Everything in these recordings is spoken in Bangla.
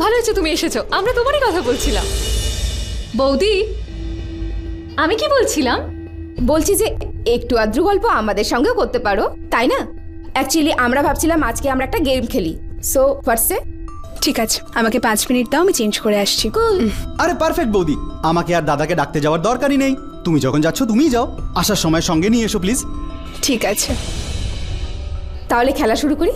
ভালো হয়েছে তুমি এসেছো, আমরা তোমারই কথা বলছিলাম। বৌদি, আমি কি বলছিলাম? বলছি যে একটু আদ্র গল্প আমাদের সঙ্গেও করতে পারো, তাই না? অ্যাকচুয়ালি আমরা ভাবছিলাম আজকে আমরা একটা গেম খেলি। সো হোয়াটসে? ঠিক আছে, আমাকে 5 মিনিট দাও, আমি চেঞ্জ করে আসছি। আরে পারফেক্ট বৌদি, আমাকে আর দাদাকে ডাকতে যাওয়ার দরকারই নেই। তুমি যখন যাচ্ছ তুমিই যাও, আসার সময় সঙ্গে নিয়ে এসো প্লিজ। ঠিক আছে, তাহলে খেলা শুরু করি।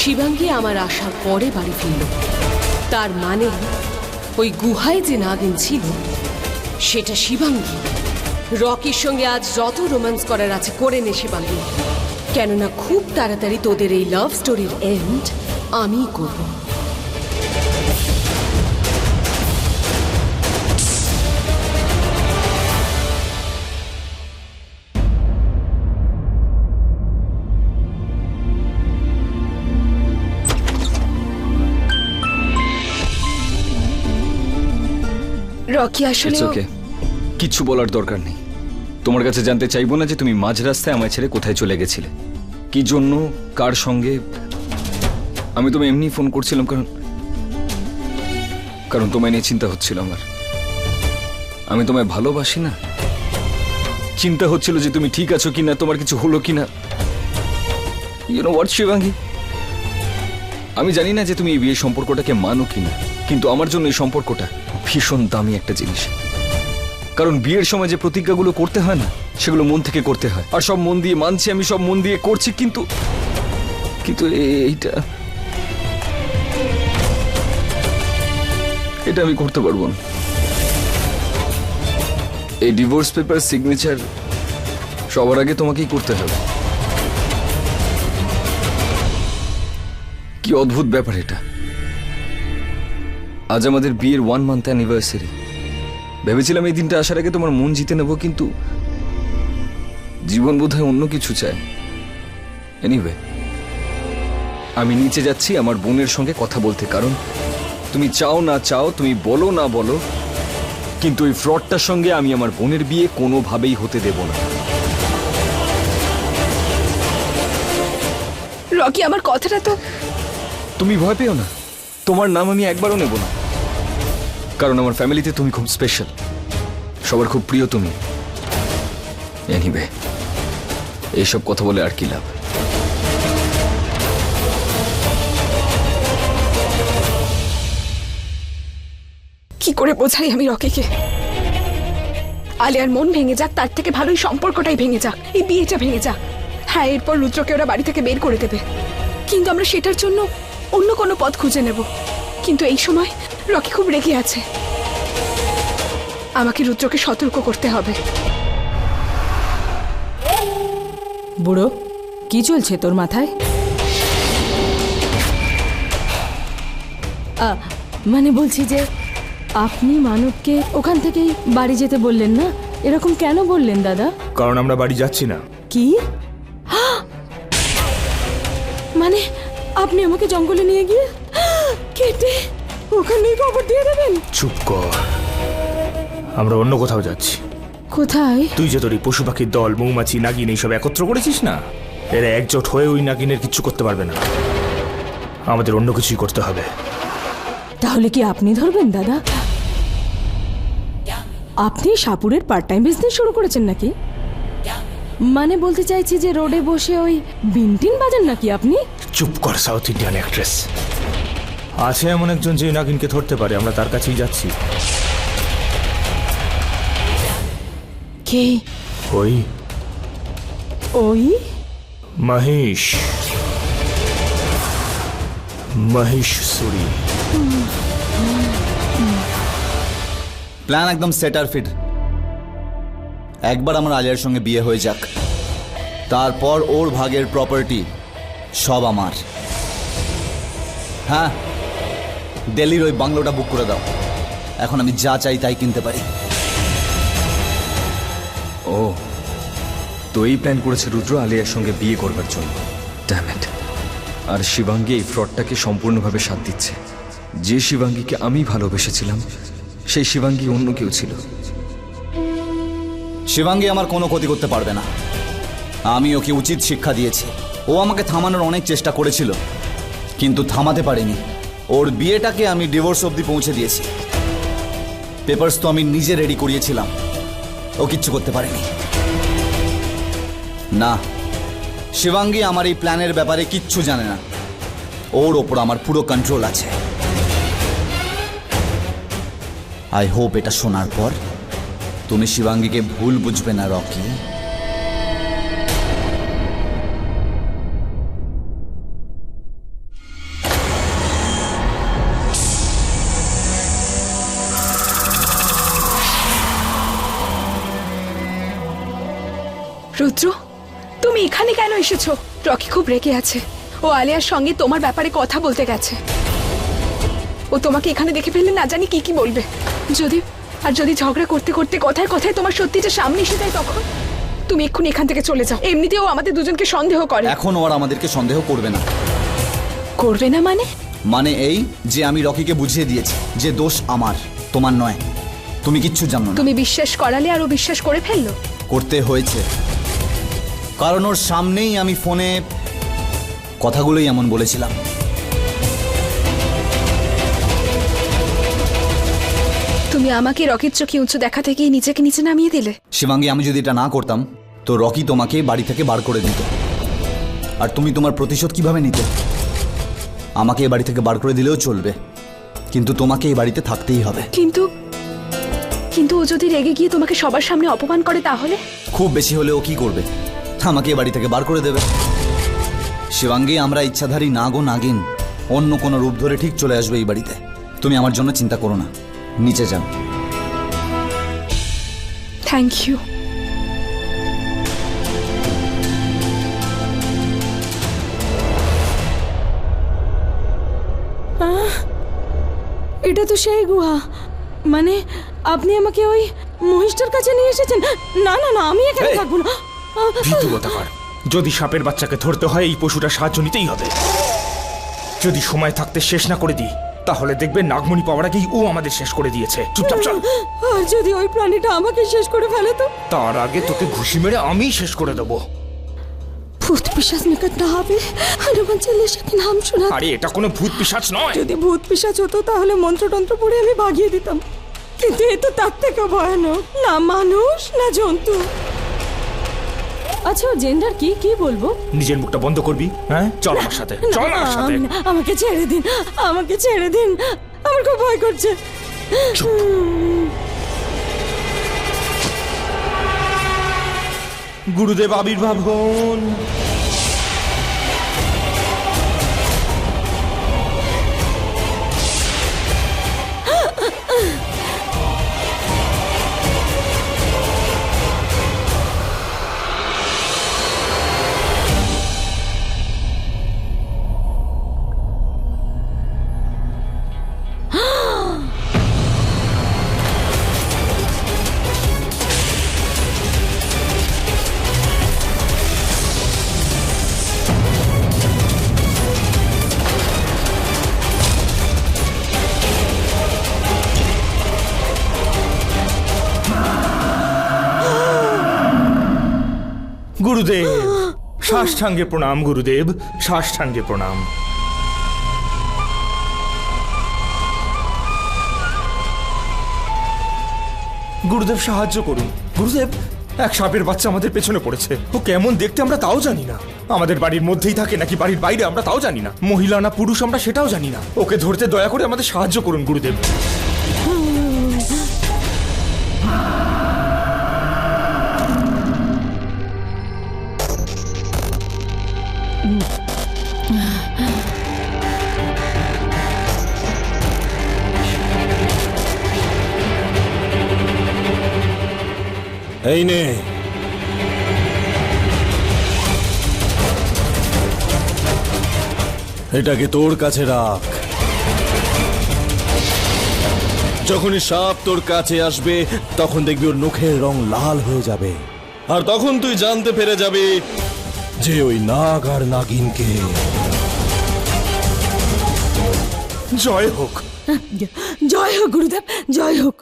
শিবাঙ্গী আমার আসার পরে বাড়ি ফিরল। তার মানে ওই গুহায় যে নাগিন ছিল সেটা শিবাঙ্গী। রকির সঙ্গে আজ যত রোম্যান্স করার আছে করে নে শিবাঙ্গী, কেননা খুব তাড়াতাড়ি তোদের এই লাভ স্টোরির এন্ড আমিই করব। রকি আসলে ইটস ওকে, কিচ্ছু বলার দরকার নেই। তোমার কাছে জানতে চাইবো না যে তুমি মাঝ রাস্তায় আমায় ছেড়ে কোথায় চলে গেছিলে, কি জন্য, কার সঙ্গে। আমি তোমায় এমনি ফোন করছিলাম কারণ তোমায় নিয়ে চিন্তা হচ্ছিল আমার। আমি তোমায় ভালোবাসি না, চিন্তা হচ্ছিল যে তুমি ঠিক আছো কিনা, তোমার কিছু হলো কিনা। ইউ নো হোয়াট শিবাঙ্গী, আমি জানি না যে তুমি এই বিয়ে সম্পর্কটাকে মানো কিনা, কিন্তু আমার জন্য এই সম্পর্কটা ভীষণ দামি একটা জিনিস। কারণ বিয়ের সময় যে প্রতিজ্ঞাগুলো করতে হয় না, সেগুলো মন থেকে করতে হয়। আর সব মন দিয়ে মানছি, আমি সব মন দিয়ে করছি, কিন্তু এটা আমি করতে পারবো না। এই ডিভোর্স পেপার সিগনেচার সবার আগে তোমাকেই করতে হবে। কি অদ্ভুত ব্যাপার এটা। আজ আমাদের বিয়ের 1 মান্থ অ্যানিভার্সারি। ভেবেছিলাম এই দিনটা আসার আগে তোমার মন জিতে নেব, কিন্তু জীবন বোধহয় অন্য কিছু চায়। এনিওয়ে, আমি নিচে যাচ্ছি আমার বোনের সঙ্গে কথা বলতে, কারণ তুমি চাও না চাও, তুমি বলো না বলো, কিন্তু ওই ফ্রডটার সঙ্গে আমি আমার বোনের বিয়ে কোনোভাবেই হতে দেব না। রকি, আমার কথাটা তো। তুমি ভয় পেও না, তোমার নাম আমি একবারও নেব না, কারণ আমার ফ্যামিলিতে তুমি খুব স্পেশাল, সবার খুব প্রিয় তুমি। এনিওয়ে, এইসব কথা বলে আর কি লাভ। কি করে বোঝাই আমি রকিকে? আলিয়ার মন ভেঙে যাক, তার থেকে ভালোই সম্পর্কটাই ভেঙে যাক, এই বিয়েটা ভেঙে যাক। হ্যাঁ, এরপর রুদ্রকে ওরা বাড়ি থেকে বের করে দেবে, কিন্তু আমরা সেটার জন্য অন্য কোনো পথ খুঁজে নেব। কিন্তু এই সময় রকি খুব রেগে আছে, আমাকে রুদ্রকে সতর্ক করতে হবে। বুড়ো, কি চলছে তোর মাথায়? মানে বলছি যে আপনি মানবকে ওখান থেকেই বাড়ি যেতে বললেন না, এরকম কেন বললেন দাদা? কারণ আমরা বাড়ি যাচ্ছি না। কি? মানে আপনি আমাকে জঙ্গলে নিয়ে গিয়ে কেটে ওখানেই কবর দিয়ে দেবেন? চুপ কর, আমরা অন্য কোথাও যাচ্ছি। কোথায়? তুই যে তোর এই পশু পাখির দল, মৌমাছি, নাগিন এইসব একত্র করেছিস না, এরা একজোট হয়ে ওই নাগিনের কিচ্ছু করতে পারবে না। আমাদের অন্য কিছুই করতে হবে। তাহলে কি আপনি ধরবেন দাদা? আপনি সাপুরের পার্ট টাইম বিজনেস শুরু করেছেন নাকি? মানে বলতে চাইছি যে রোডে বসে ওই বিনটিন বাজান নাকি আপনি? চুপ কর, সাউথ ইন্ডিয়ান অ্যাক্ট্রেস। আছে এমন একজন যে নাগিনকে ধরতে পারে, আমরা তার কাছেই যাচ্ছি। কে? ওই ওই মহেশ, মহেশ্বরী। প্ল্যান একদম সেট আর ফিট। একবার আমার আলিয়ার সঙ্গে বিয়ে হয়ে যাক, তারপর ওর ভাগের প্রপার্টি সব আমার। হ্যাঁ, দিল্লির ওই বাংলোটা বুক করে দাও, এখন আমি যা চাই তাই কিনতে পারি। ও, তো এই প্ল্যান করেছে রুদ্র আলিয়ার সঙ্গে বিয়ে করবার জন্য। Damn it. আর শিবাঙ্গী এই ফ্রডটাকে সম্পূর্ণভাবে সাথ দিচ্ছে। যে শিবাঙ্গীকে আমি ভালোবেসেছিলাম, সেই শিবাঙ্গী অন্য কেউ ছিল। শিবাঙ্গী আমার কোনো ক্ষতি করতে পারবে না, আমি ওকে উচিত শিক্ষা দিয়েছি। ও আমাকে থামানোর অনেক চেষ্টা করেছিল, কিন্তু থামাতে পারিনি। ওর বিয়েটাকে আমি ডিভোর্স অবধি পৌঁছে দিয়েছি। পেপারস তো আমি নিজে রেডি করিয়েছিলাম, ও কিচ্ছু করতে পারেনি। না, শিবাঙ্গী আমার এই প্ল্যানের ব্যাপারে কিচ্ছু জানে না। ওর ওপর আমার পুরো কন্ট্রোল আছে। আই হোপ এটা শোনার পর তুমি শিবাঙ্গীকে ভুল বুঝবে না, রকি। রুদ্র, তুমি এখানে কেন এসেছো? রকি খুব রেগে আছে। ও আলিয়ার সঙ্গে তোমার ব্যাপারে কথা বলতে গেছে। ও তোমাকে এখানে দেখে ফেললে না জানি কি কি বলবে। যদি ঝগড়া করতে করতে কথায় কথায় তোমার সত্যিটা সামনে এসে যায়, তখন তুমি এক্ষুনি এখান থেকে চলে যাও। এমনিতেও আমাদের দুজনকে সন্দেহ করে। এখন ও আর আমাদেরকে সন্দেহ করবে না। করবে না মানে? মানে এই যে আমি রকিকে বুঝিয়ে দিয়েছি যে দোষ আমার, তোমার নয়। তুমি কিচ্ছু জানো না। তুমি বিশ্বাস করালে আর ও বিশ্বাস করে ফেললো। করতে হয়েছে, কারণ ওর সামনেই আমি ফোনে কথাগুলোই এমন বলেছিলাম। তুমি আমাকে রকির চোখে উঁচু দেখা থেকেই নিজেকে নিচে নামিয়ে দিলে। শিবাঙ্গী, আমি যদি এটা না করতাম তো রকি তোমাকে বাড়ি থেকে বার করে দিত। আর তুমি তোমার প্রতিশোধ কিভাবে নিতে? আমাকে এই বাড়ি থেকে বার করে দিলেও চলবে, কিন্তু তোমাকে এই বাড়িতে থাকতেই হবে। কিন্তু ও যদি রেগে গিয়ে তোমাকে সবার সামনে অপমান করে, তাহলে? খুব বেশি হলে ও কি করবে? আমাকে এই বাড়ি থেকে বার করে দেবে। শিবাঙ্গী, আমরা ইচ্ছাধারী নাগ ও নাগিন অন্য কোনো রূপ ধরে ঠিক চলে আসবে এই বাড়িতে। তুমি আমার জন্য চিন্তা করো না, নিচে যাও। Thank you. এটা তো সেই গুহা। মানে আপনি আমাকে ওই মহিষটার কাছে নিয়ে এসেছেন? না না না, আমি এখানে থাকবো না। ভীতু কথাকার। যদি সাপের বাচ্চাকে ধরতে হয়, এই পশুটা সাহায্য নিতেই হবে। যদি সময় থাকতে শেষ না করে দিই, তাহলে দেখবে নাগমণি পাওয়ার আগেই ও আমাদের শেষ করে দিয়েছে। চুপচাপ চল। আর যদি ওই প্রাণীটা আমাকে শেষ করে ফেলে তো? তার আগে তোকে ঘুষি মেরে আমি শেষ করে দেবো। ভূত পিশাচ নিকট না হবে, হনুমান চালিসার নাম শোনা। আরে এটা কোনো ভূত পিশাচ নয়। যদি ভূত পিশাচ হতো তাহলে মন্ত্রতন্ত্র পড়ে আমি ভাগিয়ে দিতাম, কিন্তু এ তো তার থেকে ভয়ানক। না মানুষ না জন্তু। আচ্ছা, জেন্ডার কি কি বলবো? নিজের মুখটা বন্ধ করবি? হ্যাঁ, চল আমার সাথে, চল আমার সাথে। আমাকে ছেড়ে দিন, আমাকে ছেড়ে দিন, আমার খুব ভয় করছে। গুরুদেব আবির্ভাব হন। গুরুদেব, সাষ্টাঙ্গে প্রণাম। গুরুদেব, সাষ্টাঙ্গে প্রণাম। গুরুদেব সাহায্য করুন। গুরুদেব, এক সাপের বাচ্চা আমাদের পেছনে পড়েছে। ও কেমন দেখতে আমরা তাও জানি না। আমাদের বাড়ির মধ্যেই থাকে নাকি বাড়ির বাইরে আমরা তাও জানি না। মহিলা না পুরুষ আমরা সেটাও জানি না। ওকে ধরতে দয়া করে আমাদের সাহায্য করুন গুরুদেব। এই নে, এটাকে তোর কাছে রাখ। যখনই সাপ তোর কাছে আসবে তখন দেখবি ওর নখের রং লাল হয়ে যাবে, আর তখন তুই জানতে পেরে যাবি যে ওই নাগ আর নাগিনকে। জয় হোক। জয় হোক গুরুদেব, জয় হোক।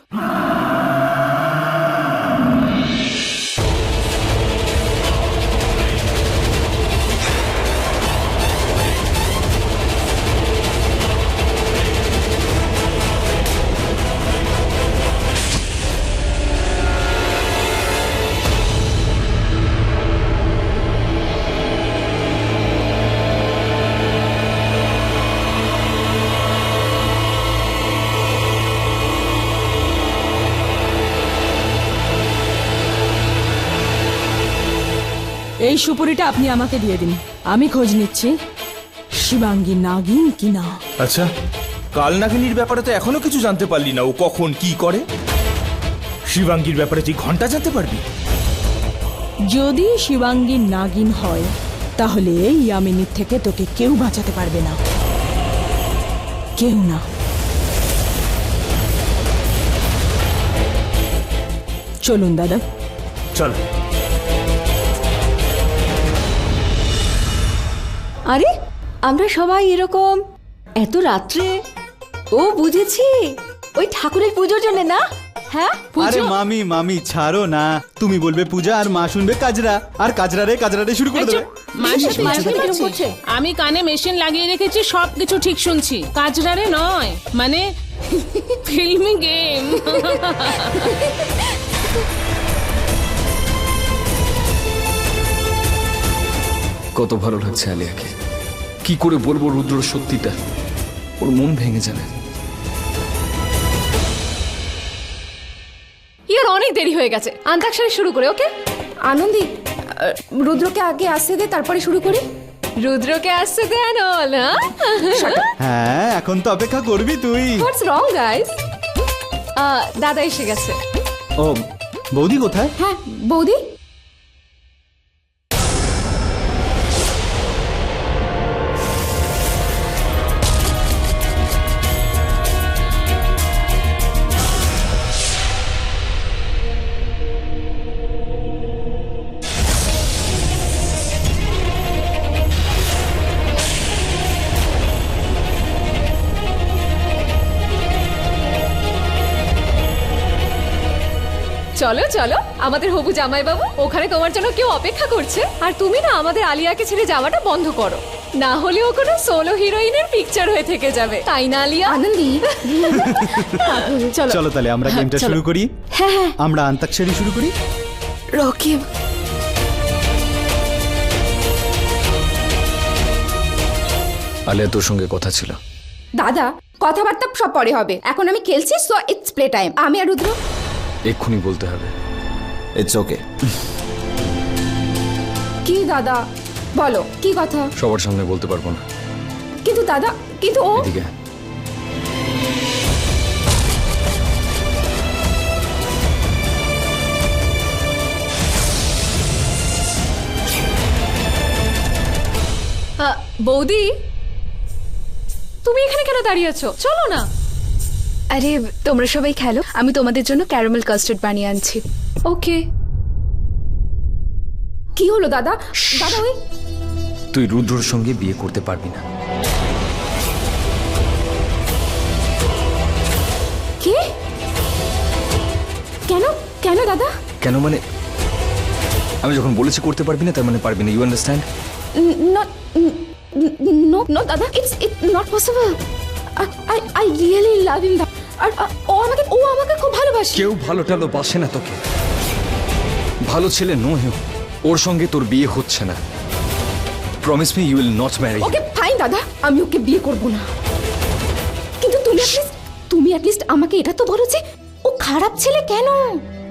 এই সুপুরিটা আপনি আমাকে দিয়ে দিন, আমি খোঁজ নিচ্ছি শিবাঙ্গী নাগিন কিনা। আচ্ছা, কাল নাগিনীর ব্যাপারে তো এখনো কিছু জানতে পারলি না, ও কখন কি করে। শিবাঙ্গীর ব্যাপারে তুই ঘন্টা জানতে পারবি। যদি শিবাঙ্গী নাগিন হয় তাহলে ইয়ামিনীর থেকে তোকে কেউ বাঁচাতে পারবে না, কেউ না। চলুন দাদা। চল। আরে আমরা সবাই এরকম এত রাত্রে, ও বুঝেছি ওই ঠাকুরের পুজোর জন্য না? হ্যাঁ আরে মামি মামি ছাড়ো না, তুমি বলবে পূজা আর মা শুনবে কাজরা, আর কাজরারে কাজরারে শুরু করে দেবে। আমি কানে মেশিন লাগিয়ে রেখেছি, সবকিছু ঠিক শুনছি। কাজরারে নয়, মানে ফিল্মি গেম। কত ভালো লাগছে আলিয়াকে। কি করে বলবো রুদ্র সত্যিটা, ওর মন ভেঙে যাবে। ইয়ার অনেক দেরি হয়ে গেছে, আন্তাক্ষরী শুরু করে। ওকে আনন্দি, রুদ্রকে আগে আসতে দে, তারপরে শুরু করি। রুদ্রকে আসতে দেন না। হ্যাঁ, এখন তো অপেক্ষা করবি তুই। হোয়াটস রং গাইস? দাদা এসে গেছে। ও বৌদি কোথায়? হ্যাঁ বৌদি। চলো চলো, আমাদের হবু জামাই বাবু, ওখানে তোমার জন্য কেউ অপেক্ষা করছে। আর তুমি না আমাদের আলিয়াকে ছেড়ে যাওয়াটা বন্ধ করো, না হলে ও কোনো সোলো হিরোইনের পিকচার হয়ে থেকে যাবে, তাই না আলিয়া? আনন্দি চলো তাহলে আমরা গেমটা শুরু করি। হ্যাঁ হ্যাঁ, আমরা আন্তাক্ষরী শুরু করি। রকি, আলিয়া তোর সঙ্গে কথা ছিল। দাদা কথাবার্তা সব পরে হবে, এখন আমি খেলছি, সো ইটস প্লে টাইম। আমি আর রুদ্র। এক্ষুনি বলতে হবে। It's okay. কি দাদা বলো, কি কথা? সবার সামনে বলতে পারবো না। কিন্তু দাদা, কিন্তু ও এদিকে বৌদি, তুমি এখানে কেন দাঁড়িয়ে আছো? চলো না। আরে তোমরা সবাই খেলো, আমি তোমাদের জন্য ক্যারামেল কাস্টার্ড বানিয়ে আনছি। ওকে। কি হলো দাদা? দাদা ওই তুই রুদ্রর সঙ্গে বিয়ে করতে পারবি না। কি? কেন কেন দাদা? কেন মানে, আমি যখন বলেছি করতে পারবি না, তার মানে পারবি না। You understand? নো নো দাদা, it's not possible. I really love him. আর ও আমাকে খুব ভালোবাসে। কেউ ভালো টালো বাসে না তোকে, ভালো ছেলে নয় ও। ওর সঙ্গে তোর বিয়ে হচ্ছে না। Promise me you will not marry. Okay fine দাদা, আমি ওকে বিয়ে করব না। কিন্তু তুমি অ্যাটলিস্ট আমাকে এটা তো বলো যে ও খারাপ ছেলে কেন?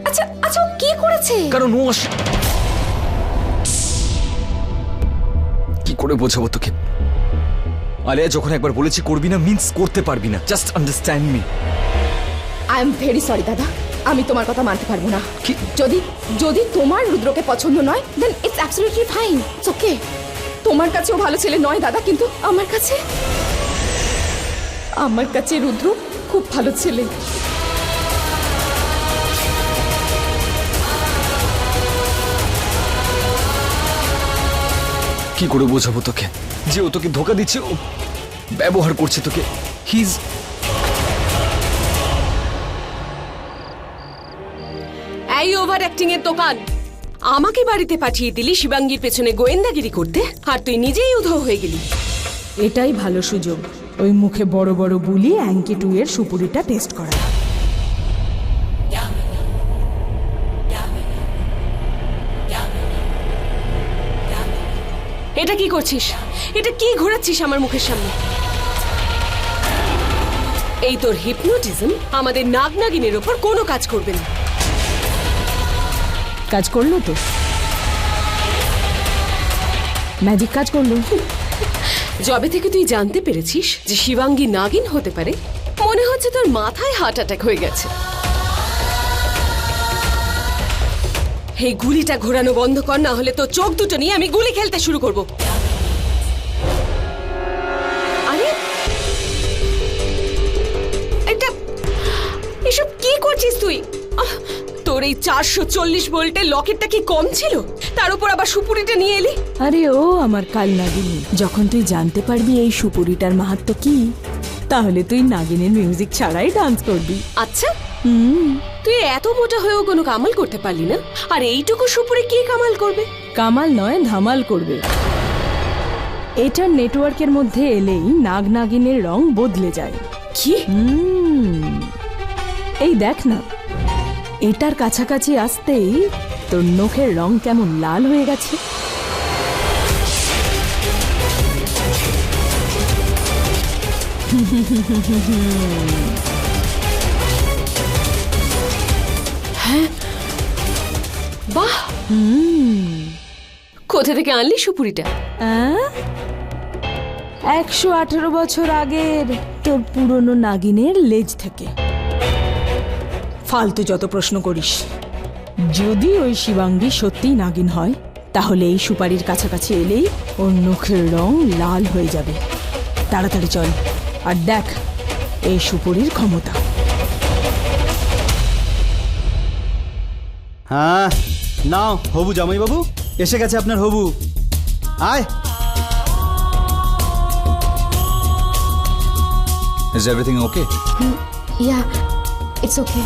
আচ্ছা আচ্ছা, ও কি করেছে? কারণ ও কি করে বোঝাবো তোকে? আলিয়া যখন একবার বলেছি করবি না মিন্স করতে পারবি না। Just understand me. I am very sorry দাদা, আমি তোমার কথা মানতে পারবো না। কি? যদি তোমার রুদ্রকে পছন্দ নয় then it's absolutely fine, it's okay. তোমার কাছেও ভালো ছেলে নয় দাদা, কিন্তু আমার কাছে রুদ্র খুব ভালো ছেলে। কি করে বোঝাবো তোকে যে ও তোকে ধোকা দিচ্ছে, ও ব্যবহার করছে তোকে। হিজ এই ওভার অ্যাক্টিং এর দোকান। আমাকে বাড়িতে পাঠিয়ে দিলি শিবাঙ্গীর পেছনে গোয়েন্দাগিরি করতে, আর তুই নিজেই উধাও হয়ে গেলি। এটাই ভালো সুযোগ, ওই মুখে বড় বড় বুলি অ্যাঙ্কি 2 এর সুপুরিটা টেস্ট করা। এটা কি করছিস? এটা কি ঘোরাচ্ছিস আমার মুখের সামনে? এই তোর হিপনোটিজম আমাদের নাগনাগিনের ওপর কোনো কাজ করবে না। কাজ করলো তো? ম্যাজিক কাজ করলো। যবে থেকে তুই জানতে পেরেছিস যে শিবাঙ্গী নাগিন হতে পারে, মনে হচ্ছে তোর মাথায় হার্ট অ্যাটাক হয়ে গেছে। এই গুলিটা ঘোরানো বন্ধ কর, না হলে তো চোখ দুটো নিয়ে আমি গুলি খেলতে শুরু করব। আরে এটা এসব কি করছিস তুই? তোর এই 440 ভোল্টের লকেটটা কি কম ছিল? তার উপর আবার সুপুরিটা নিয়ে এলি। আরে ও আমার কাল নাগিনী, যখন তুই জানতে পারবি এই সুপুরিটার মাহাত্ম্য কি, তাহলে তুই নাগিনের মিউজিক ছাড়াই ডান্স করবি। আচ্ছা, তুই এত মোটা হয়েও কোনো কামাল করতে পারলি না, আর এইটুকু সুপুরি কি কামাল করবে? কামাল নয়, ধামাল করবে। এটার নেটওয়ার্কের মধ্যে এলেই নাগ নাগিনের রং বদলে যায়। কি? এই দেখ না, এটার কাছাকাছি আসতেই তোর নখের রং কেমন লাল হয়ে গেছে। হ্যাঁ, বাহ, কোথা থেকে আনলি সুপুরিটা? 118 বছর আগের তোর পুরনো নাগিনের লেজ থেকে। ফালতু যত প্রশ্ন করিস। যদি ওই শিবাঙ্গী সত্যিই নাগিন হয়, তাহলে এই সুপারির কাছাকাছি এলেই ওর নখের রং লাল হয়ে যাবে। তাড়াতাড়ি চল আর দেখ এই সুপুরির ক্ষমতা। হ্যাঁ নাও হবু জামাইবাবু, এসে গেছে আপনার হবু। আয়। Is everything okay? Yeah, it's okay.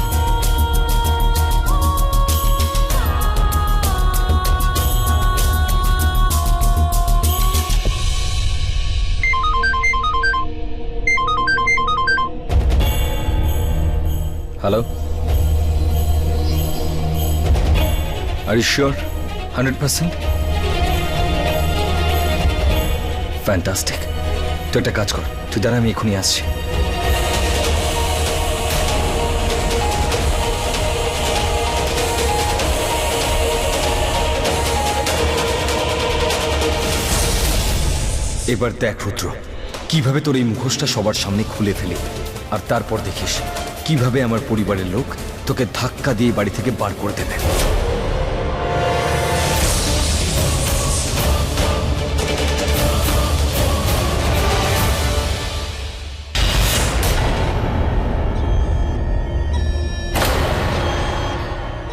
Hello? Are you sure? 100%? Fantastic. তুই একটা কাজ কর, তুই দাঁড়া, আমি এখনই আসছি। এবার দেখ রুদ্র, কিভাবে তোর এই মুখোশটা সবার সামনে খুলে ফেলে, আর তারপর দেখিস কিভাবে আমার পরিবারের লোক তোকে ধাক্কা দিয়ে বাড়ি থেকে বার করে দেবে।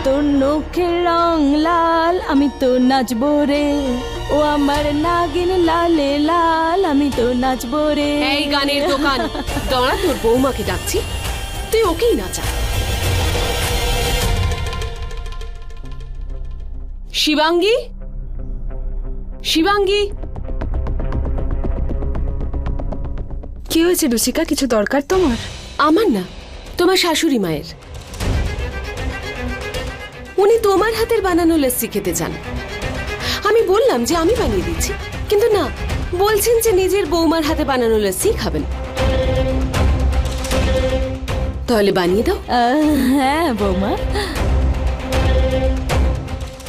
তোর নখের রং লাল, আমি তো নাচবো রে। ও আমার নাগিন লালে লাল, আমি তো নাচবো রে। এই গানের দোকান, দাঁড়া, তোর বৌমাকে ডাকছি, তুই ওকেই নাচা। শিবাঙ্গী, শিবাঙ্গী। কি হয়েছে রুচিকা? কিছু দরকার তোমার? আমার না, তোমার শাশুড়ি মায়ের। উনি তোমার হাতের বানানো লস্যি খেতে চান। আমি বললাম যে আমি বানিয়ে দিচ্ছি, কিন্তু না, বলছেন যে নিজের বৌমার হাতে বানানো লস্যি খাবেন। তাহলে বানিয়ে দাও। হ্যাঁ বৌমা,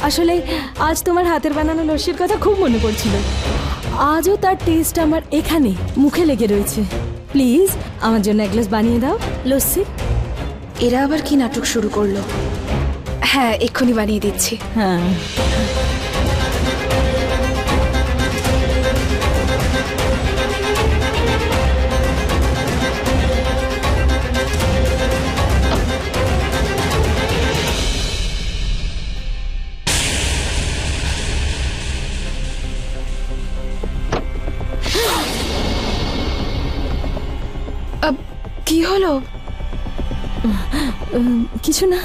আসলে আজ তোমার হাতের বানানো লস্যির কথা খুব মনে পড়ছিল। আজও তার টেস্ট আমার এখানে মুখে লেগে রয়েছে। প্লিজ আমার জন্য এক গ্লাস বানিয়ে দাও লস্যি। এরা আবার কি নাটক শুরু করলো? হ্যাঁ, এক্ষুনি বানিয়ে দিচ্ছি। হ্যাঁ, কি হলো? কিছু না।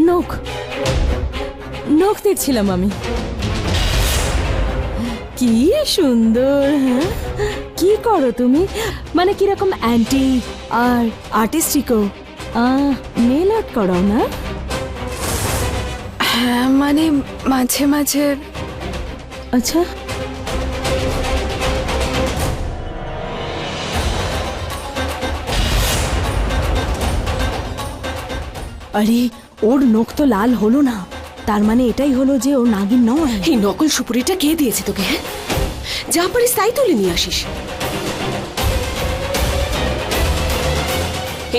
নখ নখ দেখছিলাম আমি। কি সুন্দর। হ্যাঁ, কি করো তুমি? মানে কিরকম অ্যান্টি আর আর্টিস্টিকও নেল আর্ট করাও না? হ্যাঁ, মানে মাঝে মাঝে। আচ্ছা, আরে ওর নখ তো লাল হলো না, তার মানে এটাই হলো যে ও নাগিন নয়। এই নকল সুপুরিটা কে দিয়েছে তোকে? হ্যাঁ, যা পারিস তাই তুলে নিয়ে আসিস।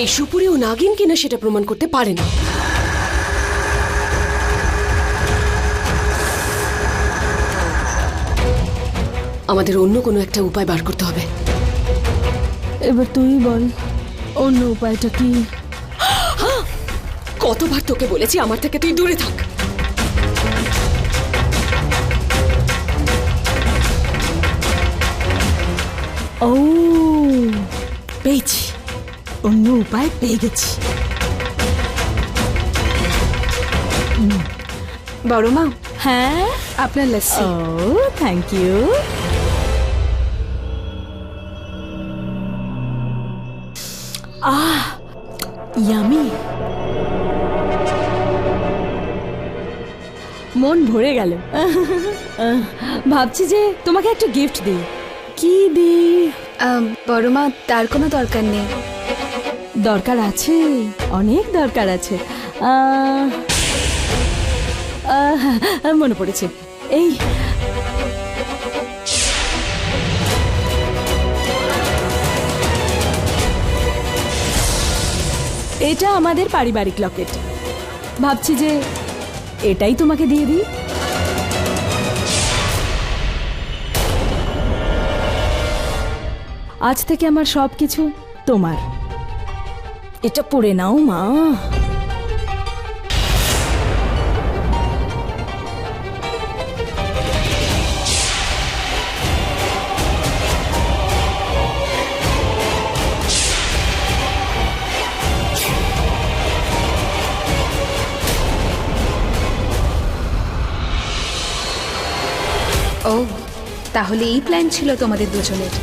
এই সুপুরি ও নাগিন কিনা সেটা প্রমাণ করতে পারে না। আমাদের অন্য কোনো একটা উপায় বার করতে হবে। এবার তুই বল অন্য উপায়টা কি? কতবার তোকে বলেছি আমার থেকে তুই দূরে থাক। ও পেয়েছি, অন্য উপায় পেয়ে গেছি। বড় মা, হ্যাঁ, আপনার লস্যি। ও থ্যাংক ইউ। ইয়ামি, মন ভরে গেল। ভাবছি যে তোমাকে একটা গিফট দিই। কি দিই? বড় মা, তার কোনো দরকার নেই। দরকার আছে, অনেক দরকার আছে। মনে পড়েছে, এই এটা আমাদের পারিবারিক লকেট। ভাবছি যে এটাই তোমাকে দিয়ে দিই। আজ থেকে আমার সবকিছু তোমার। এটা পড়ে নাও মা। ও, তাহলে এই প্ল্যান ছিল তোমাদের দুজনের।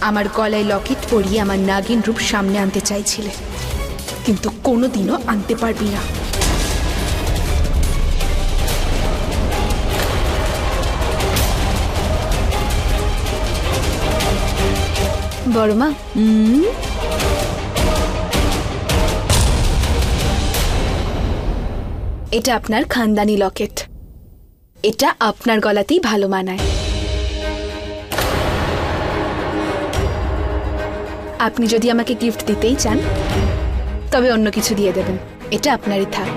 আমার গলায় লকেট পরিয়ে আমার নাগিন রূপ সামনে আনতে চাইছিলে, কিন্তু কোনোদিনও আনতে পারবি না। বড় মা, এটা আপনার খানদানি লকেট। এটা আপনার গলাতেই ভালো মানায়। আপনি যদি আমাকে গিফট দিতেই চান তবে অন্য কিছু দিয়ে দেবেন, এটা আপনারই থাক।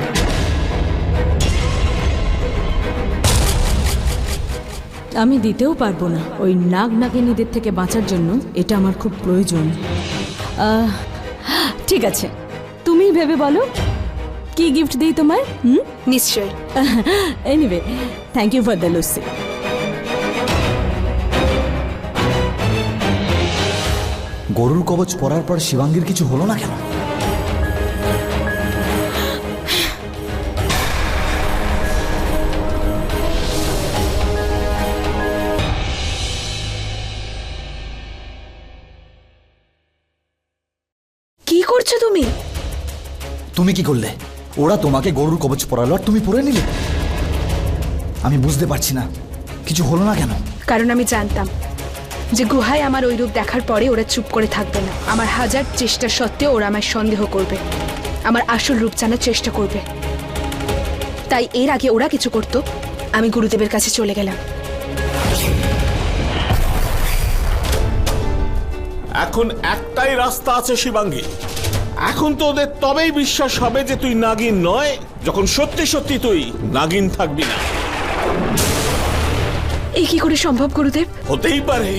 আমি দিতেও পারবো না। ওই নাগ নাগিনীদের থেকে বাঁচার জন্য এটা আমার খুব প্রয়োজন। ঠিক আছে, তুমি ভেবে বলো কি গিফট দিই তোমায়। নিশ্চয়। Anyway, thank you for the lassi. গরুর কবচ পরার পর শিবাঙ্গীর কিছু হলো না কেন? কি করছো তুমি? তুমি কি করলে? ওরা তোমাকে গরুর কবচ পরালো আর তুমি পরে নিলে। আমি বুঝতে পারছি না কিছু হলো না কেন। কারণ আমি জানতাম যে গুহায় আমার ওই রূপ দেখার পরে ওরা চুপ করে থাকবে না। আমার হাজার চেষ্টা সত্ত্বেও ওরা আমায় সন্দেহ করবে, আমার আসল রূপ জানার চেষ্টা করবে। তাই এর আগে ওরা কিছু করতো, আমি গুরুদেবের কাছে চলে গেলাম। এখন একটাই রাস্তা আছে শিবাঙ্গী। এখন তো ওদের তবেই বিশ্বাস হবে যে তুই নাগিন নয়, যখন সত্যি সত্যি তুই নাগিন থাকবি না। এই কি করে সম্ভব গুরুদেব? হতেই পারে।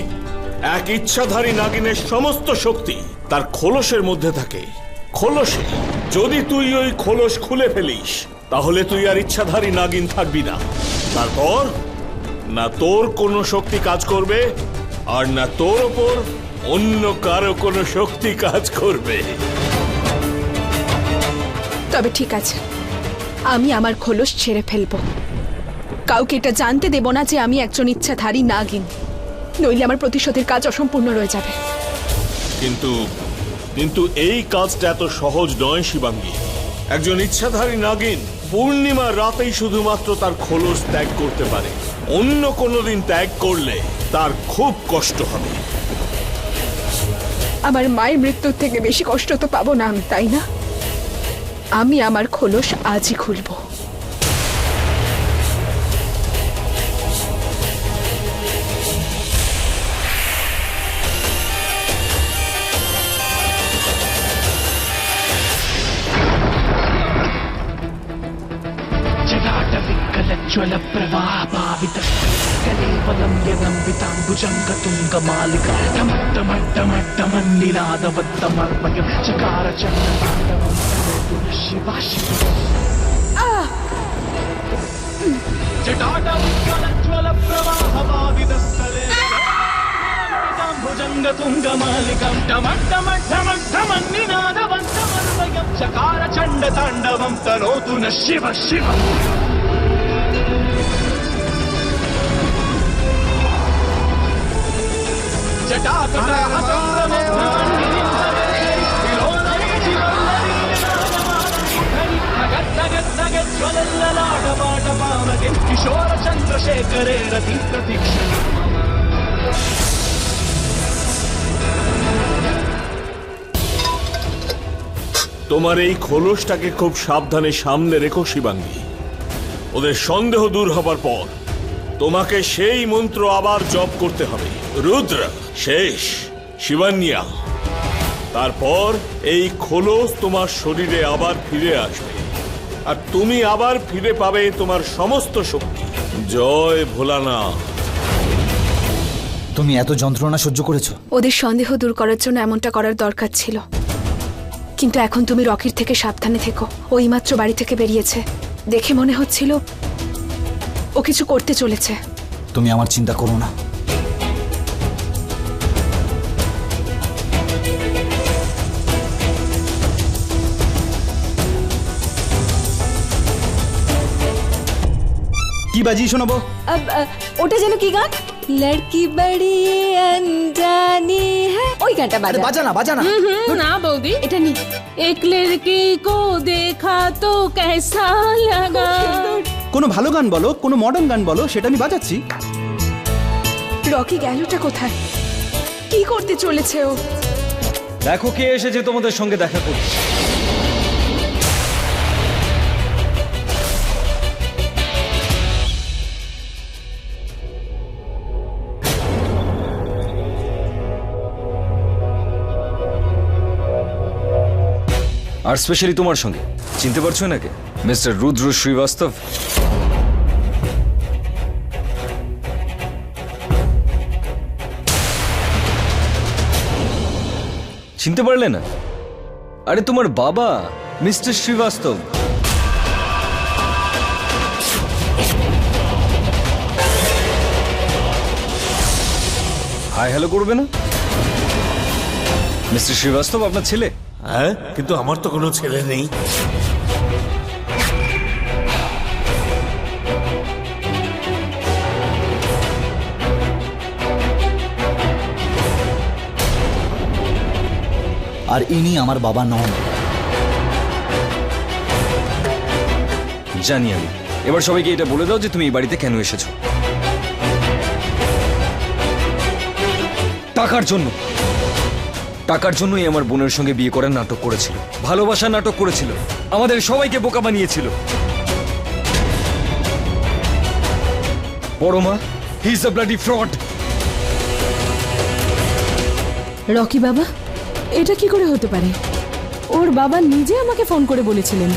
এক ইচ্ছাধারী নাগিনের সমস্ত শক্তি তার খোলসের মধ্যে থাকে। খোলসে যদি তুই ওই খোলস খুলে ফেলিস তাহলে তুই আর ইচ্ছাধারী নাগিন থাকবি না। তারপর না তোর কোনো শক্তি কাজ করবে আর না তোর ওপর অন্য কারো কোনো শক্তি কাজ করবে। তবে ঠিক আছে, আমি আমার খোলস ছেড়ে ফেলবো। কাউকে এটা জানতে দেব না যে আমি একজন ইচ্ছাধারী নাগিন, নইলে আমার প্রতিশোধের কাজ অসম্পূর্ণ রয়ে যাবে। কিন্তু এই কাজটা এত সহজ নয় শিবাঙ্গী। একজন ইচ্ছাধারী নাগিন পূর্ণিমার রাতেই শুধুমাত্র তার খোলস ত্যাগ করতে পারে। অন্য কোনো দিন ত্যাগ করলে তার খুব কষ্ট হবে। আমার মায়ের মৃত্যুর থেকে বেশি কষ্ট তো পাবো না আমি, তাই না? আমি আমার খোলস আজই খুলবো। ज्वलप्रवाहभावित कलेवलं यदम्बिताम्बुजङ्गतुङ्गमालिका धमट्टमट्टमट्टमन्निनादबद्धमर्मयं चकार चन्द्रताण्डवं पुनः शिवा शिवा जटाटमुज्ज्वलप्रवाहभावितस्थले भुजङ्गतुङ्गमालिकं डमट्टमट्टमट्टमन्निनादबद्धमर्मयं चकार चण्डताण्डवं तनोतु नः शिव शिव किशोर चंद्रशेखरे रति प्रतीक्षण তোমার এই খোলসটাকে খুব সাবধানে সামনে রেখো শিবাঙ্গী। ওদের সন্দেহ দূর হবার পর তোমাকে সেই মন্ত্র আবার জপ করতে হবে। রুদ্র শেষ শিবান্যা। তারপর এই খোলস তোমার শরীরে আবার ফিরে আসবে আর তুমি আবার ফিরে পাবে তোমার সমস্ত শক্তি। জয় ভোলানাথ। তুমি এত যন্ত্রণা সহ্য করেছো? ওদের সন্দেহ দূর করার জন্য এমনটা করার দরকার ছিল, কিন্তু এখন তুমি রকির থেকে সাবধানে থেকো। ওই মাত্র বাড়ি থেকে বেরিয়েছে, দেখে মনে হচ্ছিল ও কিছু করতে চলেছে। তুমি আমার চিন্তা করো না। কি বাজিয়ে শোনাবো? ওটা যেন কি গান? লড়কি বড়ি अनजानी है, ওই গানটা বাজা। বাজানা বাজানা। না বৌদি, এটা নি। एक लड़की को देखा तो कैसा लगा। কোনো ভালো গান বলো, কোনো মডার্ন গান বলো, সেটা আমি বাজাচ্ছি। রকি গেলটা কোথায়? কি করতে চলেছে ও? দেখো কে এসেছে তোমাদের সঙ্গে দেখা করতে। আর স্পেশালি তোমার সঙ্গে। চিনতে পারছো নাকি? মিস্টার রুদ্র শ্রীবাস্তব। চিনতে পারলে না? আরে তোমার বাবা মিস্টার শ্রীবাস্তব। হাই হ্যালো করবে না? মিস্টার শ্রীবাস্তব আপনার ছেলে? হ্যাঁ, কিন্তু আমার তো কোনো ছেলে নেই। আর ইনি আমার বাবা নন। জানি আমি। এবার সবাইকে এটা বলে দাও যে তুমি এই বাড়িতে কেন এসেছো। টাকার জন্য। টাকার জন্যই আমার বোনের সঙ্গে বিয়ে করার নাটক করেছিল, ভালোবাসার নাটক করেছিল, আমাদের সবাইকে বোকা বানিয়েছিল। বড় মা, he is a bloody fraud. Rocky বাবা, এটা কি করে হতে পারে? ওর বাবা নিজে আমাকে ফোন করে বলেছিলেন।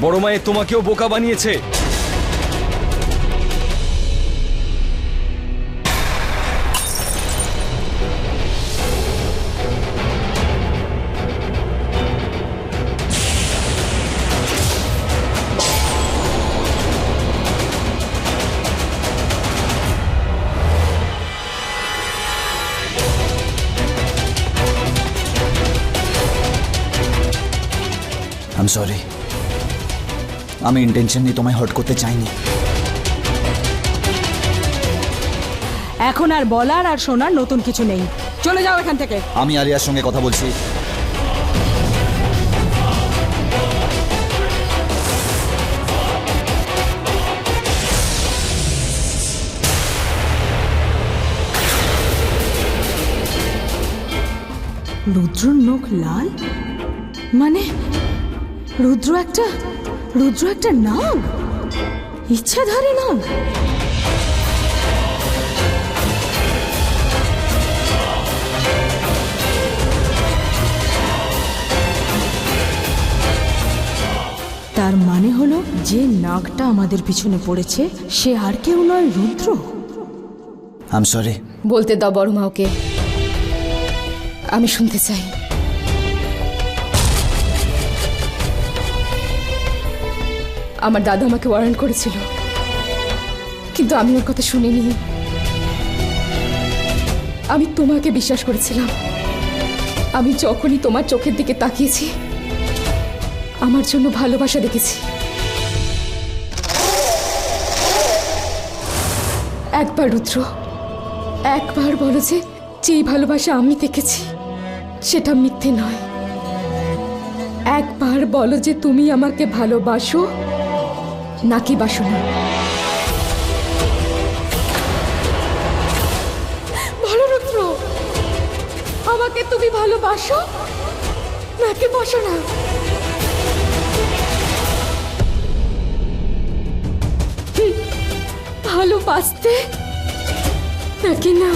বড় মায়ে তোমাকেও বোকা বানিয়েছে। I am sorry. আমি ইন্টেনশনলি তোমায় হার্ট করতে চাইনি। এখন আর বলার আর শোনার নতুন কিছু নেই। চলে যাও এখান থেকে। আমি আলিয়ার সঙ্গে কথা বলছি। রুদ্রর নখ লাল মানে রুদ্র একটা নাগ, ইচ্ছাধারী নাগ। তার মানে হলো যে নাগটা আমাদের পিছনে পড়েছে সে আর কেউ নয়, রুদ্র। আম সরি। বলতে দাও বড় মা ওকে, আমি শুনতে চাই। আমার দাদা আমাকে ওয়ারেন্ট করেছিল, কিন্তু আমি ওর কথা শুনিনি। আমি তোমাকে বিশ্বাস করেছিলাম। আমি যখনই তোমার চোখের দিকে তাকিয়েছি, আমার জন্য ভালোবাসা দেখেছি। একবার রুদ্র, একবার বলো যে যেই ভালোবাসা আমি দেখেছি সেটা মিথ্যে নয়। একবার বলো যে তুমি আমাকে ভালোবাসো নাকি বাসো না। বলো রুদ্র, আমাকে তুমি ভালোবাসো নাকি বাসো না? ভালোবাসতে নাকি না?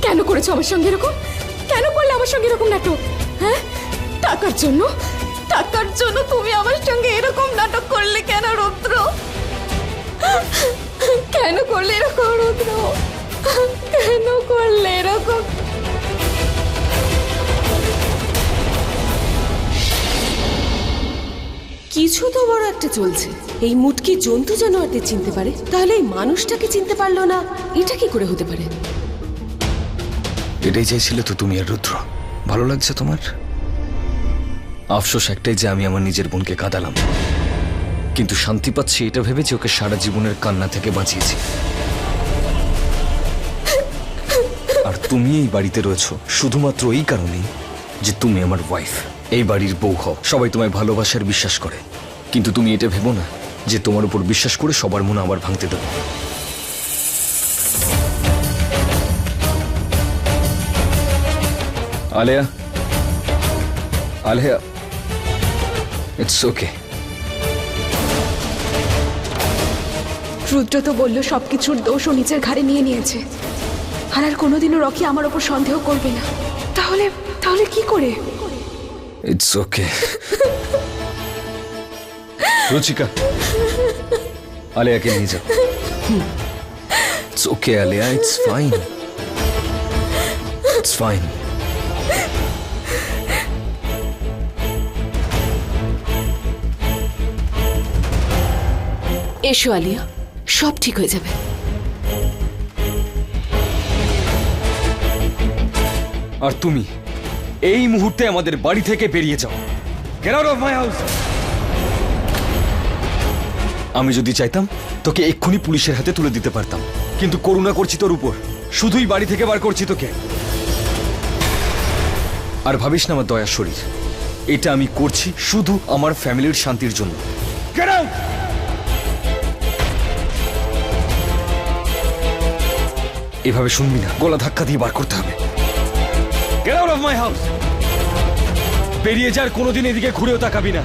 কেন করেছো আমার সঙ্গে এরকম? কেন করলে আমার সঙ্গে এরকম নাটক? হ্যাঁ, টাকার জন্য? টাকার জন্য তুমি আমার সঙ্গে এরকম নাটক করলে কেন রুদ্র? কেন করলে এরকম রুদ্র? কেন করলে এরকম? কিছু তো বড় একটা চলছে। এই মুটকি জন্তু জানোয়ারদের চিনতে পারে, তাহলে এই মানুষটাকে চিনতে পারলো না, এটা কি করে হতে পারে? এটাই চাইছিলে তো তুমি আর রুদ্র? ভালো লাগছে তোমার? আফসোস একটাই যে আমি আমার নিজের বোনকে কাঁদালাম, কিন্তু শান্তি পাচ্ছি এটা ভেবে যে ওকে সারা জীবনের কান্না থেকে বাঁচিয়েছি। আর তুমি এই বাড়িতে রয়েছো শুধুমাত্র এই কারণেই যে তুমি আমার ওয়াইফ, এই বাড়ির বউ হও। সবাই তোমায় ভালোবাসার বিশ্বাস করে, কিন্তু তুমি এটা ভেবো না যে তোমার উপর বিশ্বাস করে সবার মন আবার ভাঙতে দেবো। আলেয়া, আলেয়া, ইটস ওকে। রুদ্র তো বললো সবকিছুর দোষ ও নিজের ঘাড়ে নিয়ে নিয়েছে, আর কোনোদিনও রকি আমার ওপর সন্দেহ করবে না। তাহলে তাহলে কি করে? It's okay. রুচিকা, আলেয়াকে নিয়ে যাও। It's okay Aleya, it's fine, it's fine. এসো আলিয়া, সব ঠিক হয়ে যাবে। আর তুমি এই মুহূর্তে আমাদের বাড়ি থেকে বেরিয়ে যাও। Get out of my house. আমি যদি চাইতাম তোকে এক্ষুনি পুলিশের হাতে তুলে দিতে পারতাম, কিন্তু করুণা করছি তোর উপর, শুধুই বাড়ি থেকে বার করছি তোকে। আর ভাবিস না আমার দয়ার শরীর, এটা আমি করছি শুধু আমার ফ্যামিলির শান্তির জন্য। Get out. এভাবে শুনবি না, গলা ধাক্কা দিয়ে বার করতে হবে। Get out of my house! বেরিয়ে যার, কোনোদিন এদিকে ঘুরেও তাকাবি না।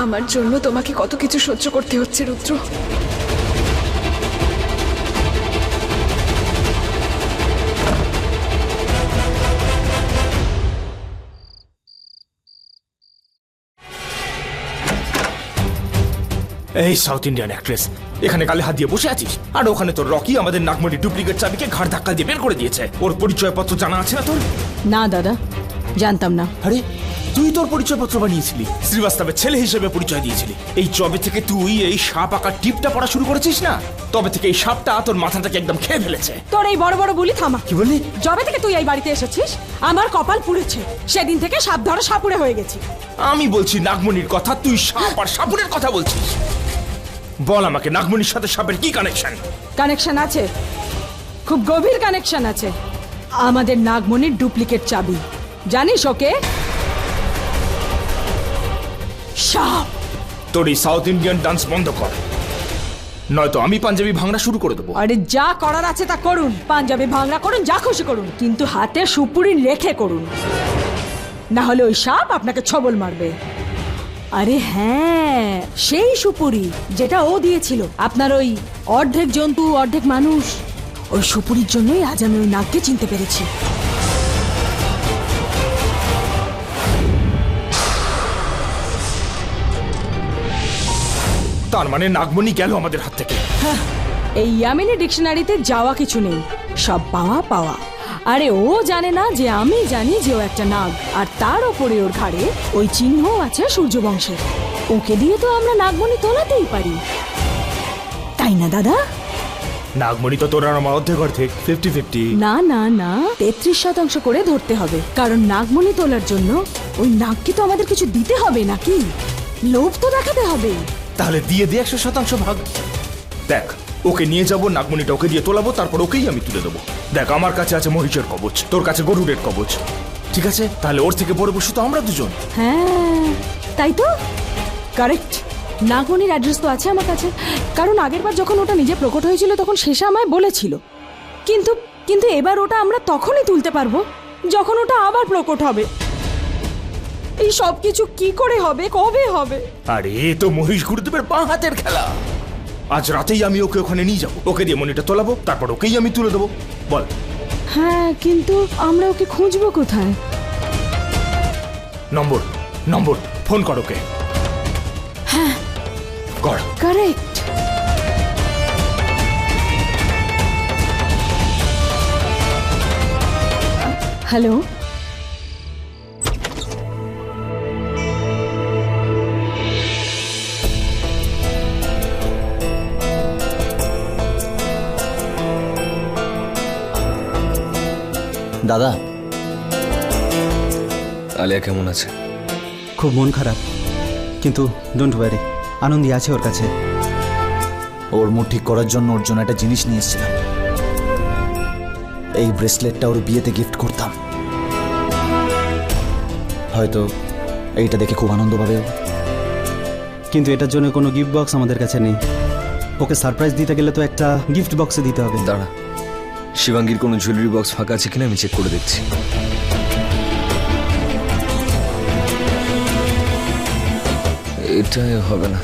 আমার জন্য তোমাকে কত কিছু সহ্য করতে হচ্ছে রুদ্র। এই সাউথ ইন্ডিয়ান অ্যাক্ট্রেস, এখানে কালে হাত দিয়ে বসে আছিস, আর ওখানে তোর রকি আমাদের নাগমণি ডুপ্লিকেট চাবিকে ঘাড় ধাক্কা দিয়ে বের করে দিয়েছে। ওর পরিচয়পত্র জানা আছে না তোর? না দাদা, জানতাম না। আরে তুই তোর পরিচয়পত্র বানিয়েছিলি, শ্রীবাস্তবের ছেলে হিসেবে পরিচয় দিয়েছিলি। এই জবে থেকে তুই এই সাপ আঁকার টিপটা পড়া শুরু করেছিস না, তবে থেকে এই সাপটা তোর মাথাটাকে একদম খেয়ে ফেলেছে। তোর এই বড় বড় বুলি থামা। কি বললি? যবে থেকে তুই এই বাড়িতে এসেছিস আমার কপাল পুড়েছে, সেদিন থেকে সাপ ধরা সাপুড়ে হয়ে গেছি। আমি বলছি নাগমণির কথা, তুই সাপ আর সাপুরের কথা বলছিস। বল আমাকে, নাগমণির সাথে সাপের কি কানেকশন? কানেকশন আছে, খুব গভীর কানেকশন আছে। আমাদের নাগমণির ডুপ্লিকেট চাবি, জানিস ওকে? সাপ। তোর এই সাউথ ইন্ডিয়ান ডান্স বন্ধ কর। নয়তো আমি পাঞ্জাবি ভাঙড়া শুরু করে দেবো। আরে যা করার আছে তা করুন, পাঞ্জাবি ভাঙড়া করুন, যা খুশি করুন, কিন্তু হাতে সুপুরি রেখে করুন, না হলে ওই সাপ আপনাকে ছবল মারবে। আরে হ্যাঁ, সেই সুপুরি যেটা ও দিয়েছিল, আপনার ওই অর্ধেক জন্তু অর্ধেক মানুষ, ওই সুপুরির জন্যই আজ আমি ওই নাগকে চিনতে পেরেছি। তার মানে নাগমণি গেল আমাদের হাত থেকে। এই ইয়ামিনী ডিকশনারিতে যাওয়া কিছু নেই, সব পাওয়া পাওয়া। আরে ও জানে না যে আমি জানি যে ও একটা নাগ, আর তার ওপরে ওর ঘাড়ে ওই চিহ্ন আছে সূর্যবংশের। ওকে দিয়ে তো আমরা নাগমণি তোলাতেই পারি, তাই না দাদা? নাগমণি তো তোর আর আমার অর্ধেক অর্ধেক 50-50। না না না, 33% করে ধরতে হবে, কারণ নাগমণি তোলার জন্য ওই নাগকে তো আমাদের কিছু দিতে হবে নাকি, লোভ তো দেখাতে হবে। তাহলে দিয়ে দে 100% ভাগ। দেখ, ওকে নিয়ে যাবো, নাগমণিটা ওকে দিয়ে তোলাবো, তারপর ওকেই আমি তুলে দেবো। দেখ, আমার কাছে আছে মহিষের কবচ, তোর কাছে গরুরের কবচ, ঠিক আছে? তাহলে ওর থেকে বড় পশু তো আমরা দুজন। হ্যাঁ তাই তো, কারেক্ট। নাগমণির অ্যাড্রেস তো আছে আমার কাছে, কারণ আগেরবার যখন ওটা নিজে প্রকট হয়েছিল তখন শেষে আমায় বলেছিল। কিন্তু কিন্তু এবার ওটা আমরা তখনই তুলতে পারবো যখন ওটা আবার প্রকট হবে। এই সব কিছু কি করে হবে, কবে হবে? আরে এ তো মহিষ গুরুদেবের বাঁ হাতের খেলা। আজ রাতেই আমি ওকে ওখানে নিয়ে যাবো, ওকে দিয়ে মণিটা তোলাবো, তারপর ওকেই আমি তুলে দেবো। বল। হ্যাঁ, কিন্তু আমরা ওকে খুঁজবো কোথায়? নম্বর ফোন কর ওকে। হ্যাঁ কর। কারেক্ট। হ্যালো, দাদা, আলিয়া কেমন আছে? খুব মন খারাপ, কিন্তু ডোন্ট ওয়ারি, আনন্দী আছে ওর কাছে। ওর মুড ঠিক করার জন্য ওর জন্য একটা জিনিস নিয়ে এসেছিলাম। এই ব্রেসলেটটা ওর বিয়েতে গিফট করতাম, হয়তো এইটা দেখে খুব আনন্দ পাবে। কিন্তু এটার জন্য কোনো গিফট বক্স আমাদের কাছে নেই। ওকে সারপ্রাইজ দিতে গেলে তো একটা গিফট বক্সে দিতে হবে। দাঁড়া, শিবাঙ্গীর কোনো জুয়েলারি বক্স ফাঁকা আছে কিনা আমি চেক করে দেখছি। এটা হবে না।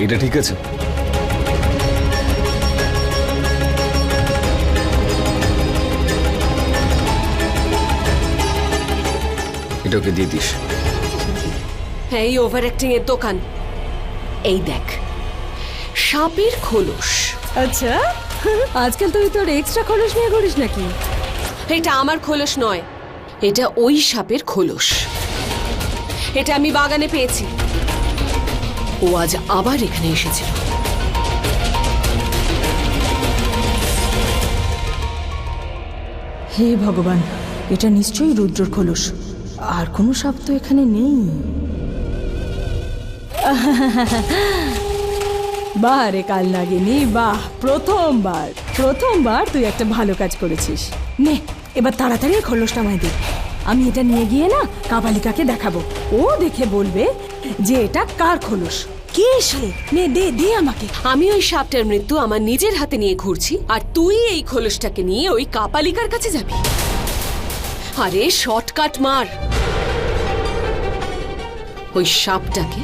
এটা ঠিক আছে? এটাকে দিয়ে দিস। এই ওভার অ্যাক্টিং এর দোকান। এই দেখ, সাপের খোলস। আচ্ছা, আজকাল তুই তোর এক্সট্রা খোলস নিয়ে করিস নাকি? এটা আমার খোলস নয়, এটা ওই সাপের খোলস। এটা আমি বাগানে পেয়েছি। ও আজ আবার এখানে এসেছিল। হে ভগবান, এটা নিশ্চয়ই রুদ্রর খোলস। আর কোনো সাপ তো এখানে নেই। বাহ রে কাল নাগিনী, বাহ! প্রথমবার তুই একটা ভালো কাজ করেছিস। নে, এবার তাড়াতাড়ি খোলসটা আমায় দে। আমি এটা নিয়ে গিয়ে না কাপালিকাকে দেখাবো। ও দেখে বলবে যে এটা কার খোলস, কে সে। নে, দে দে আমাকে। আমি ওই সাপটার মৃত্যু আমার নিজের হাতে নিয়ে ঘুরছি, আর তুই এই খোলসটাকে নিয়ে ওই কাপালিকার কাছে যাবি? আরে শর্টকাট মার। ওই সাপটাকে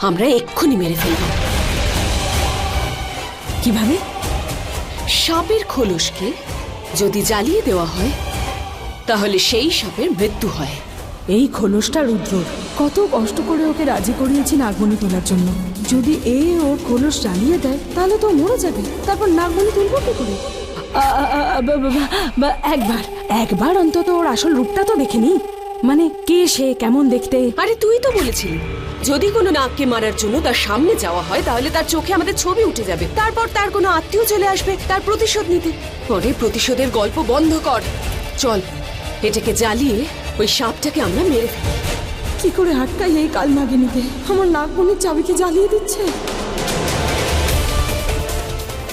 আমরা এক্ষুনি মেরে ফেলব। কিভাবে? সাপের খোলসকে যদি জ্বালিয়ে দেওয়া হয় তাহলে সেই সাপের মৃত্যু হয়। এই খোলসটা রুদ্রর। কত কষ্ট করে ওকে রাজি করিয়েছি নাগমণি তোলার জন্য। যদি ওর খোলস জ্বালিয়ে দেয় তাহলে তো মরে যাবে। তারপর নাগমণি তুলবো কি করে? একবার অন্তত ওর আসল রূপটা তো দেখে নি। মানে কে সে, কেমন দেখতে। আরে তুই তো বলেছিলি যদি কোনো নাগকে মারার জন্য তার সামনে যাওয়া হয় তাহলে তার চোখে আমাদের ছবি উঠে যাবে, তারপর তার কোনো আত্মীয় চলে আসবে তার প্রতিশোধ নিতে। পরে প্রতিশোধের গল্প বন্ধ কর, চল এটাকে জ্বালিয়ে ওই সাপটাকে আমরা মেরে ফেলি। কি করে আটকাই এই কালনাগিনীকে? আমার নাগমণির চাবিকে জ্বালিয়ে দিচ্ছে।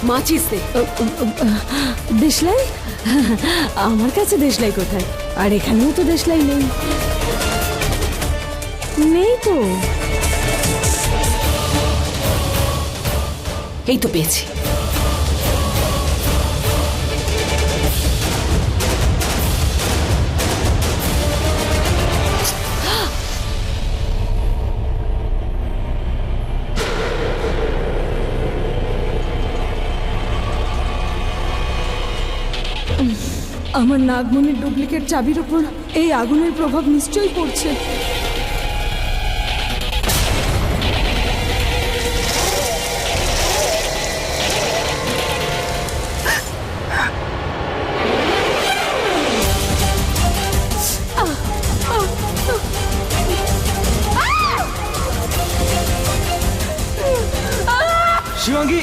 মাচিস দে। দেশলাই? আমার কাছে দেশলাই কোথায়? আর এখানেও তো দেশলাই নেই। নেই তো। এই তো পেয়েছি। আমার নাগমণির ডুপ্লিকেট চাবির উপর এই আগুনের প্রভাব নিশ্চয়ই পড়ছে। শিবাঙ্গী,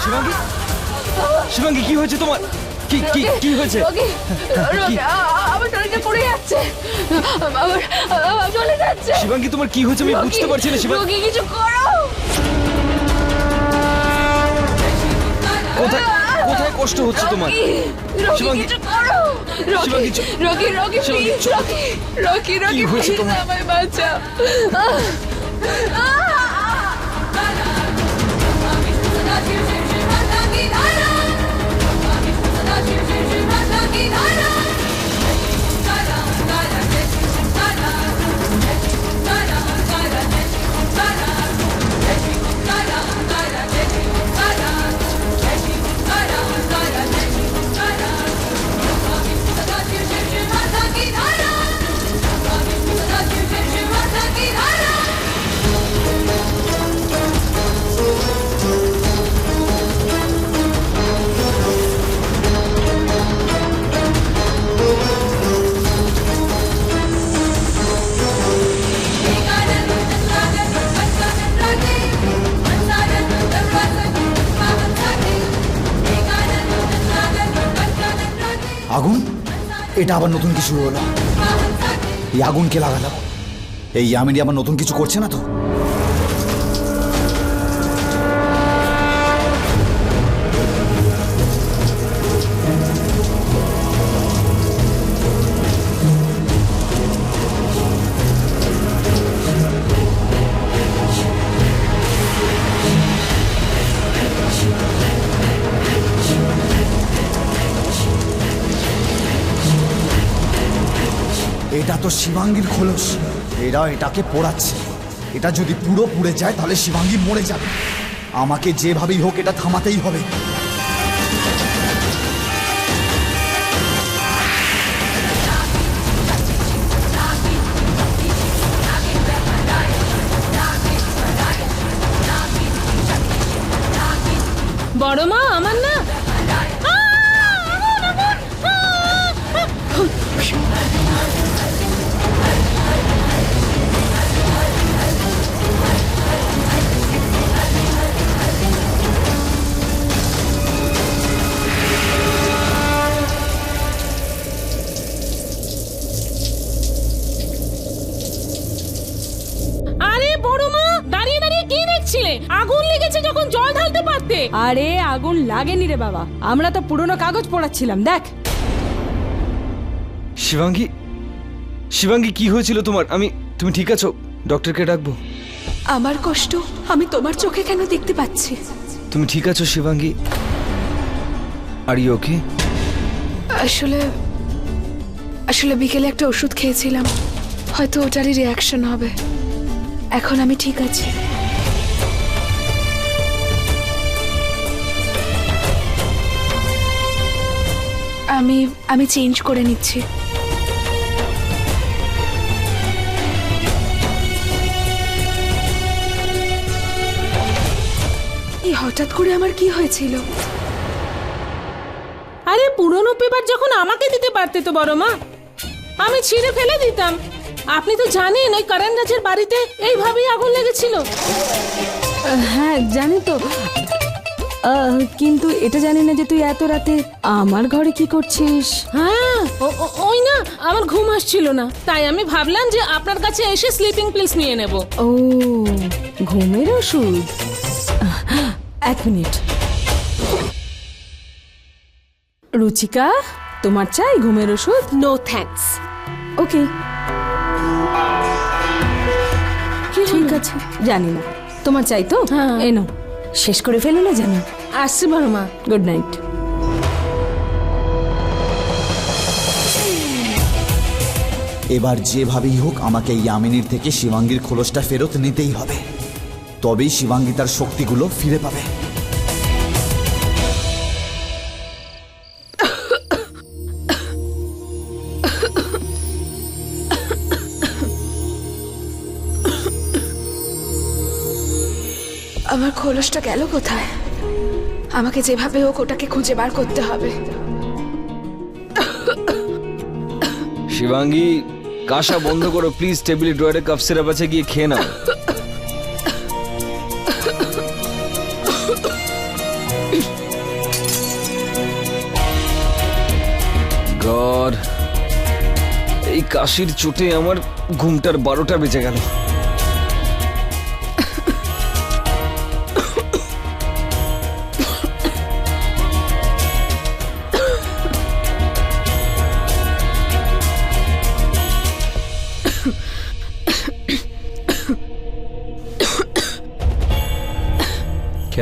শিবাঙ্গী, শিবাঙ্গী কি হয়েছে তোমার? কি কি কি হয়েছে? আমার শরীরটা পড়ে যাচ্ছে, আমার চলে যাচ্ছে। শিবাঙ্গী তোমার কি হয়েছে আমি বুঝতে পারছি না। শিবাঙ্গী কিছু করো। কোথায় কোথায় কষ্ট হচ্ছে তোমার? শিবাঙ্গী কিছু করো। Shivangi Rocky Rocky please, Rocky Rocky হয়েছে তোমার? আমায় বাঁচাও। আগুন? এটা আবার নতুন কিছু হলো? এই আগুন কে লাগালো? এই ইয়ামিনী আবার নতুন কিছু করছে না তো? এটা তো শিবাঙ্গীর খোলস। এরা এটাকে পোড়াচ্ছে। এটা যদি পুরো পুড়ে যায় তাহলে শিবাঙ্গী মরে যাবে। আমাকে যেভাবেই হোক এটা থামাতেই হবে। বড় মা আমার না আগুন লেগেছে যখন জল ঢালতে পারতে। আরে আগুন লাগেনি রে বাবা, আমরা তো পুরনো কাগজ পোড়াচ্ছিলাম। দেখ শিবাঙ্গী, শিবাঙ্গী কি হয়েছিল তোমার? তুমি ঠিক আছো? ডক্টরকে ডাকবো? আমার কষ্ট আমি তোমার চোখে কেন দেখতে পাচ্ছি? তুমি ঠিক আছো শিবাঙ্গী? Are you okay? আসলে বিকেলে একটা ওষুধ খেয়েছিলাম, হয়তো ওটারই রিয়াকশন হবে। এখন আমি ঠিক আছি। আমি চেঞ্জ করে নিচ্ছি। এই হঠাৎ করে আমার কি হয়েছিল? আরে পুরনো পেপার যখন আমাকে দিতে পারতে তো বড় মা, আমি ছিঁড়ে ফেলে দিতাম। আপনি তো জানেন ওই করণ রাজের বাড়িতে এইভাবেই আগুন লেগেছিল। হ্যাঁ জানি তো, কিন্তু এটা জানি না যে তুই এত রাতে আমার ঘরে কি করছিস। হ্যাঁ ওই না, আমার ঘুম আসছিল না, তাই আমি ভাবলাম যে আপনার কাছে এসে স্লিপিং পিলস নিয়ে নেব। ও ঘুমের ওষুধ, এক মিনিট। রুচিকা, তোমার চাই ঘুমের ওষুধ? No thanks. ওকে ঠিক আছে, জানি না তোমার চাই তো, এনো শেষ করে ফেলো না জানি। আসছি বড় মা, গুড নাইট। এবার যেভাবেই হোক আমাকে ইয়ামিনীর থেকে শিবাঙ্গীর খোলসটা ফেরত নিতেই হবে, তবেই শিবাঙ্গী তার শক্তিগুলো ফিরে পাবে। আমার খোলসটা গেল কোথায়? আমাকে যেভাবে হোক ওটাকে খুঁজে বার করতে হবে। শিবাঙ্গী, কাশা বন্ধ করো প্লিজ। টেবিলে ড্রয়ারে কাপ সিরাপ আছে, গিয়ে খেয়ে নাও। গড, এই কাশির চোটে আমার ঘুমটার 12টা বেজে গেল।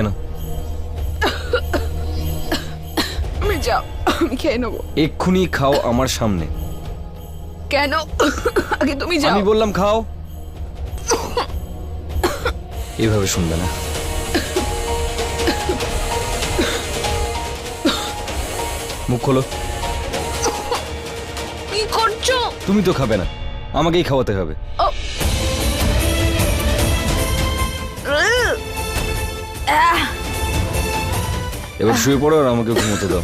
কেন? আমি যাও, আমি খেয়ে নেবো। এক্ষুনি খাও আমার সামনে। কেন? আগে তুমি যাও। আমি বললাম খাও। এভাবে শুনবে না। মুখ খোলো। কি করছো? তুমি তো খাবে না, আমাকেই খাওয়াতে হবে। এবার শুয়ে পড়ো আর আমাকে ঘুমোতে দাও।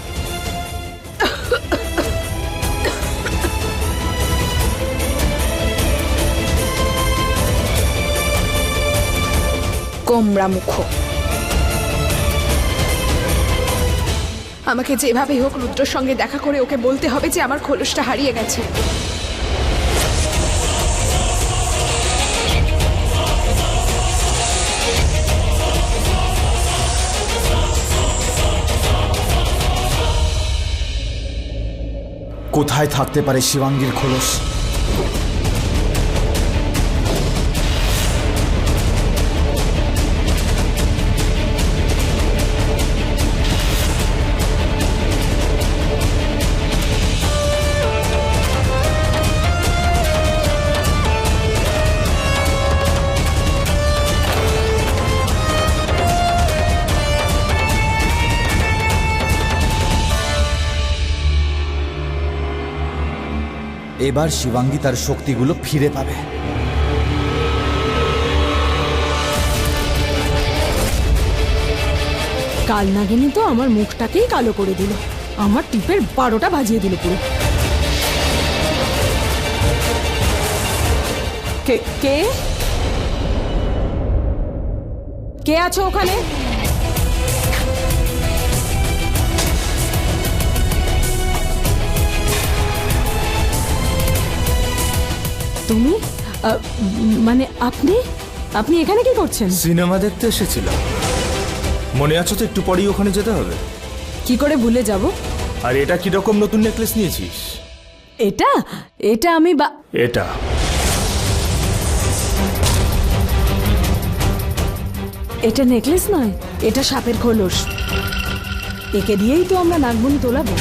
কোমরা মুখ। আমাকে যেভাবে হোক রুদ্রর সঙ্গে দেখা করে ওকে বলতে হবে যে আমার খোলসটা হারিয়ে গেছে। কোথায় থাকতে পারে শিবাঙ্গীর খোলস? এবার শিবাঙ্গী তার শক্তিগুলো ফিরে পাবে। কাল নাগিনী তো আমার মুখটাকেই কালো করে দিল, আমার টিপের 12টা বাজিয়ে দিল পুরো। কে কে কে আছো ওখানে? তুমি মানে আপনি আপনি এখানে কি করছেন? সিনেমা দেখতে এসেছিলাম। মনে আছে তো, একটু পরেই ওখানে যেতে হবে। কি করে ভুলে যাব? আর এটা কি রকম নতুন নেকলেস নিয়েছিস? এটা এটা আমি এটা এটা নেকলেস নয়, এটা সাপের খোলস। একে দিয়েই তো আমরা নাগমণি তোলাবো।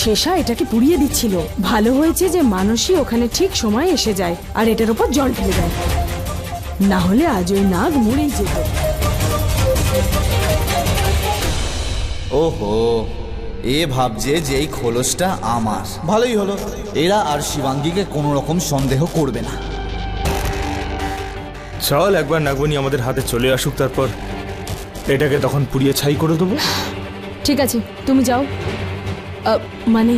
শেষা এটাকে পুড়িয়ে দিচ্ছিল। ভালো হয়েছে যে মানুষই ওখানে ঠিক সময় এসে যায় আর এটার উপর জল ঢেলে দেয়, না হলে আজ ওই নাগ মরেই যেত। ওহো, এ ভাবছে যে এই খোলসটা আমার। ভালোই হলো, এরা আর শিবাঙ্গীকে কোনো রকম সন্দেহ করবে না। চল একবার নাগমণি আমাদের হাতে চলে আসুক, তারপর এটাকে তখন পুড়িয়ে ছাই করে দেবো। ঠিক আছে তুমি যাও। মানে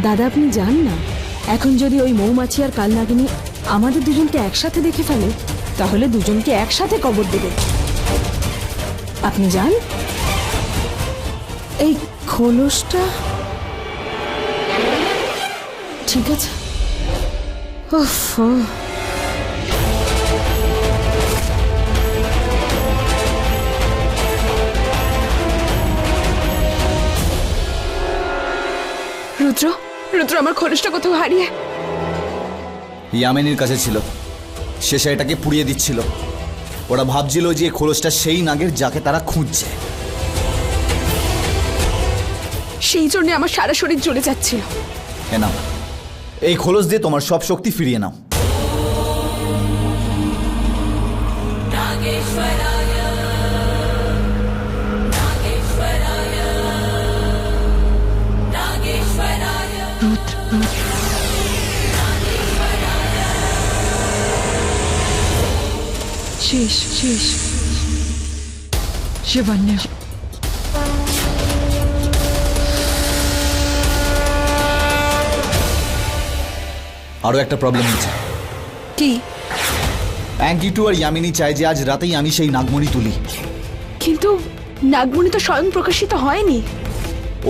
দাদা আপনি যান না। এখন যদি ওই মৌমাছি আর কালনাগিনী আমাদের দুজনকে একসাথে দেখে ফেলে তাহলে দুজনকে একসাথে কবর দেবে। আপনি যান, এই খোলসটা ঠিক আছে। উফ, রুদ্র, রুদ্র, আমার খোলসটা কোথাও হারিয়ে। ইয়ামিনীর কাছে ছিল, শেষে এটাকে পুড়িয়ে দিচ্ছিল। ওরা ভাবছিল যে এই খোলসটা সেই নাগের যাকে তারা খুঁজছে। সেই জন্য আমার সারা শরীর জ্বলে যাচ্ছিল। এ নাও, এই খোলস দিয়ে তোমার সব শক্তি ফিরিয়ে নাও। শেষ, শেষ। শিবান্যা, আরও একটা প্রবলেম হচ্ছে। কি? অ্যাঙ্কিটু আর ইয়ামিনী চায় যে আজ রাতেই আমি সেই নাগমণি তুলি। কিন্তু নাগমণি তো স্বয়ং প্রকাশিত হয়নি।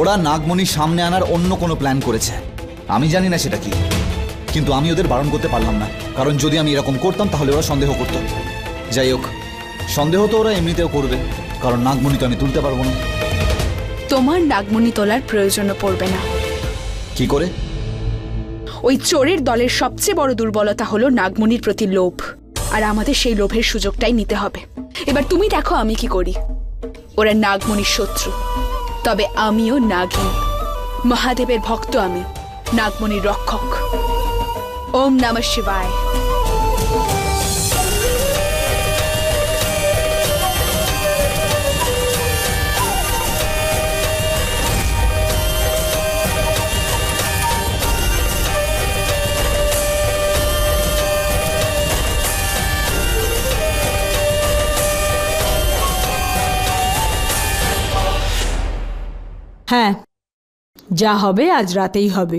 ওরা নাগমণি সামনে আনার অন্য কোনো প্ল্যান করেছে, আমি জানি না সেটা কি, কিন্তু আমি ওদের বারণ করতে পারলাম না, কারণ যদি আমি এরকম করতাম তাহলে ওরা সন্দেহ করত। যাই হোক, সন্দেহ তো ওরা এমনিতেও করবে, কারণ নাগমণি তো আমি তুলতে পারবো না। তোমার নাগমণি তোলার প্রয়োজনও পড়বে না। কি করে? ওই চোরের দলের সবচেয়ে বড় দুর্বলতা হলো নাগমণির প্রতি লোভ, আর আমাদের সেই লোভের সুযোগটাই নিতে হবে। এবার তুমি দেখো আমি কি করি। ওরা নাগমণির শত্রু, তবে আমিও নাগিন। মহাদেবের ভক্ত আমি, নাগমণির রক্ষক। ওম নমঃ শিবায়। হ্যাঁ, যা হবে আজ রাতেই হবে।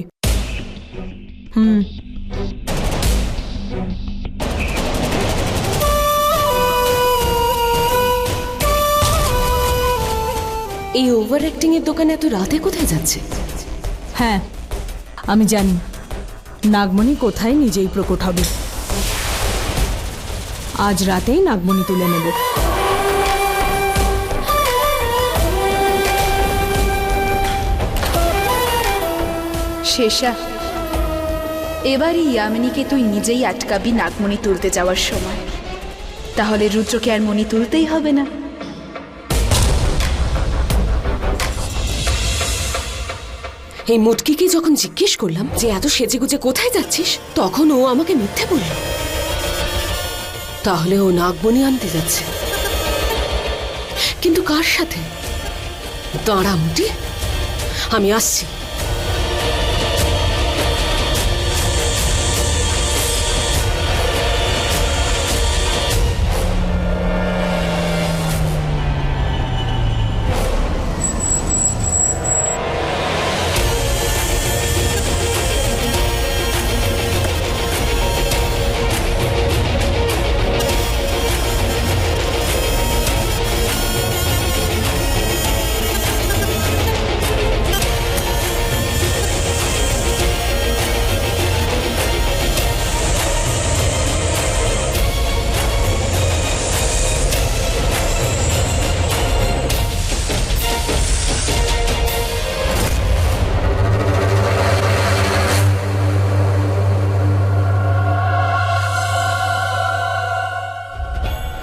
এই ওভার অ্যাক্টিং এর দোকানে এত রাতে কোথায় যাচ্ছে? হ্যাঁ, আমি জানি নাগমণি কোথায় নিজেই প্রকট হবে। আজ রাতেই নাগমণি তুলে নেব। শেষা, এবারই ইয়ামিনীকে তুই নিজেই আটকাবি নাগমণি তুলতে যাওয়ার সময়। তাহলে রুদ্রকে আর মণি তুলতেই হবে না। এই মুটকিকে যখন জিজ্ঞেস করলাম যে এত সেজেগুজে কোথায় যাচ্ছিস, তখন ও আমাকে মিথ্যে বলল। তাহলে ও নাগমণি আনতে যাচ্ছে, কিন্তু কার সাথে? দাঁড়া মুটি, আমি আসছি।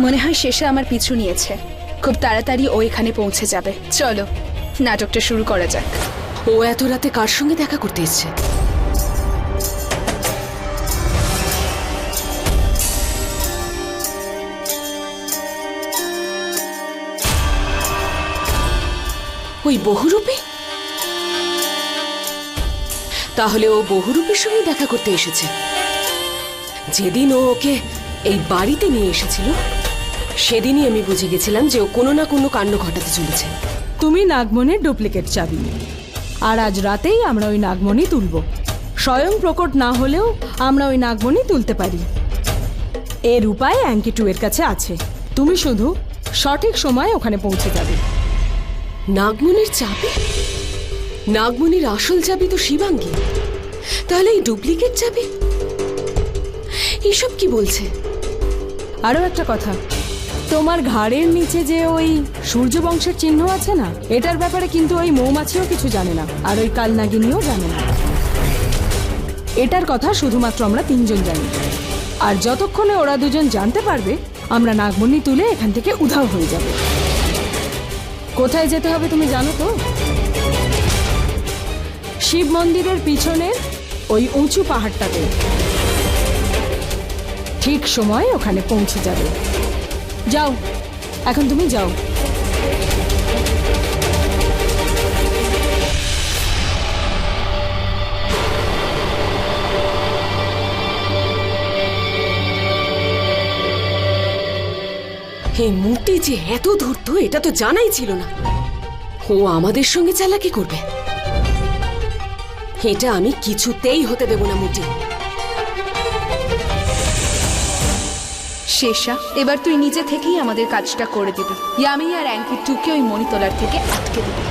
মনে হয় শেষে আমার পিছু নিয়েছে। খুব তাড়াতাড়ি ও এখানে পৌঁছে যাবে। চলো নাটকটা শুরু করা যাক। ও এত রাতে কার সঙ্গে দেখা করতে এসছে? ওই বহুরূপী? তাহলে ও বহুরূপীর সঙ্গে দেখা করতে এসেছে। যেদিন ও ওকে এই বাড়িতে নিয়ে এসেছিল সেদিনই আমি বুঝে গেছিলাম যে ও কোনো না কোনো কাণ্ড ঘটাতে চলেছে। তুমি নাগমণির ডুপ্লিকেট চাবি, আর আজ রাতেই আমরা ওই নাগমণি তুলব। স্বয়ং প্রকট না হলেও আমরা ওই নাগমণি তুলতে পারি। এর উপায় অ্যাঙ্কি 2 এর কাছে আছে। তুমি শুধু সঠিক সময় ওখানে পৌঁছে যাবে। নাগমণির চাবি? নাগমণির আসল চাবি তো শিবাঙ্গী, তাহলে এই ডুপ্লিকেট চাবি? এসব কি বলছে? আরও একটা কথা, তোমার ঘাড়ের নিচে যে ওই সূর্য বংশের চিহ্ন আছে না, এটার ব্যাপারে কিন্তু ওই মৌমাছিও কিছু জানে না, আর ওই কালনাগিনীও জানে না। এটার কথা শুধুমাত্র আমরা 3 জন জানি। আর যতক্ষণে ওরা 2 জন জানতে পারবে, আমরা নাগমণি তুলে এখান থেকে উধাও হয়ে যাব। কোথায় যেতে হবে তুমি জানো তো? শিব মন্দিরের পিছনে ওই উঁচু পাহাড়টাতে। ঠিক সময় ওখানে পৌঁছে যাবে। যাও, এখন তুমি যাও। এই মুটি যে এত ধূর্ত, এটা তো জানাই ছিল না। ও আমাদের সঙ্গে চালাকি করবে, এটা আমি কিছুতেই হতে দেব না মুটি। শেষা, এবার তুই নিজে থেকেই আমাদের কাজটা করে দিবি। ইয়ামি আর অ্যাঙ্কি 2কে ওই মণিতলার থেকে আটকে দিবি।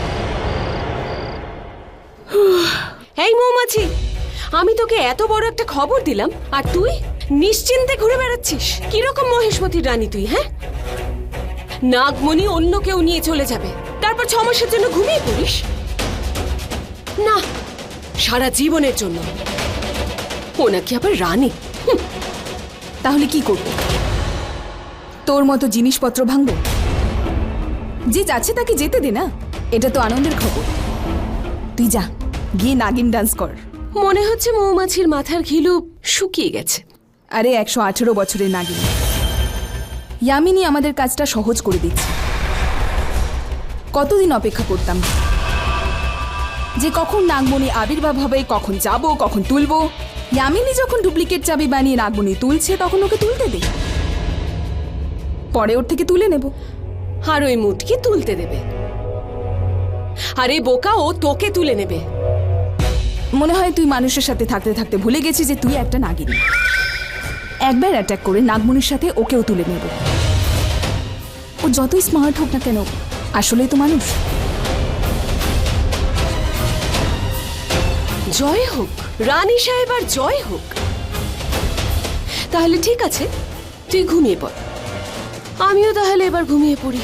এই মৌমাছি, আমি তোকে এত বড় একটা খবর দিলাম, আর তুই নিশ্চিন্তে ঘুরে বেড়াচ্ছিস। কিরকম মহেশমতির রানী তুই, হ্যাঁ? নাগমণি অন্য কেউ নিয়ে চলে যাবে, তারপর 6 মাসের জন্য ঘুমিয়ে পড়িস? না, সারা জীবনের জন্য। ও নাকি আবার রানী। তাহলে কি করব? তোর মতো জিনিসপত্র ভাঙবো? যে যাচ্ছে তাকে যেতে দে না, এটা তো আনন্দের খবর। তুই যা, গিয়ে নাগিন ডান্স কর। মনে হচ্ছে মৌমাছির মাথার ঘিলু শুকিয়ে গেছে। আরে 118 বছরের নাগিন। ইয়ামিনী আমাদের কাজটা সহজ করে দিচ্ছে। কতদিন অপেক্ষা করতাম যে কখন নাগমণি আবির্ভাব হবে, কখন যাব, কখন তুলবো। ইয়ামিনী যখন ডুপ্লিকেট চাবি বানিয়ে নাগমণি তুলছে, তখন ওকে তুলতে দে, পরে ওর থেকে তুলে নেব। আর ওই মুটকি তুলতে দেবে। আরে বোকা, ও তোকে তুলে নেবে। মনে হয় তুই মানুষের সাথে থাকতে থাকতে ভুলে গেছিস যে তুই একটা নাগিনী। একবার অ্যাটাক করে নাগমণির সাথে ওকেও তুলে নেব। ও যতই স্মার্ট হোক না কেন, আসলেই তো মানুষ। জয় হোক রানী সাহেব, আর জয় হোক। তাহলে ঠিক আছে, তুই ঘুমিয়ে পড়, আমিও তাহলে এবার ঘুমিয়ে পড়ি।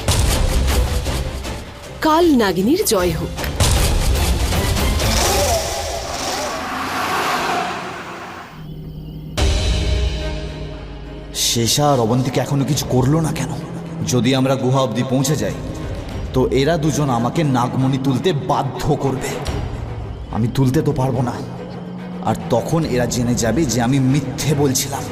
কাল নাগিনীর জয় হোক। শেষা আর অবন্তিকে এখনো কিছু করলো না কেন? যদি আমরা গুহা অবধি পৌঁছে যাই, তো এরা 2 জন আমাকে নাগমণি তুলতে বাধ্য করবে। আমি তুলতে তো পারবো না, আর তখন এরা জেনে যাবে যে আমি মিথ্যে বলছিলাম।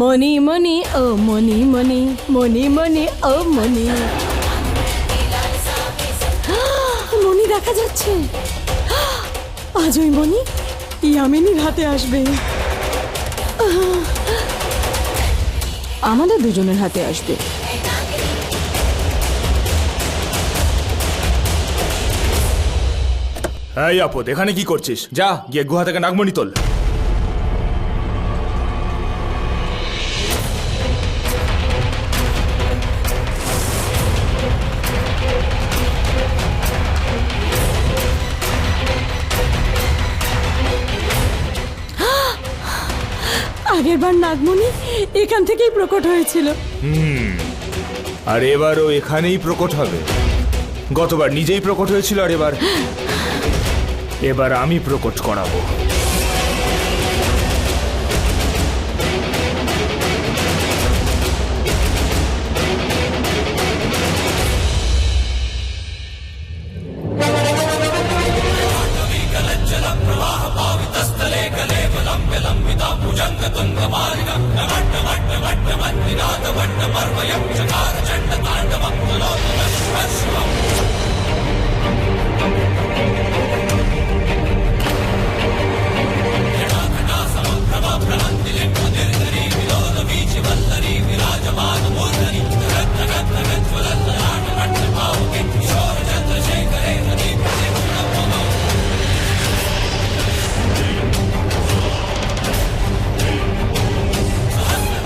মনি মনি ও মনি মনি, মনি মনি ও মনি। মনি দেখা যাচ্ছে। আজ ওই মনি ইয়ামিনীর হাতে আসবে। আমাদের 2 জনের হাতে আসবে। এই আপদ, এখানে কি করছিস? যা গিয়ে গুহা থেকে নাগমণি তোল। আগের বার নাগমণি এখান থেকেই প্রকট হয়েছিল। আর এবারও এখানেই প্রকট হবে। গতবার নিজেই প্রকট হয়েছিল, আর এবার আমি প্রকট করাবো। प्रवाह पावितस्थले कले लंबे लंबिता भुजंग तुंग मार्ग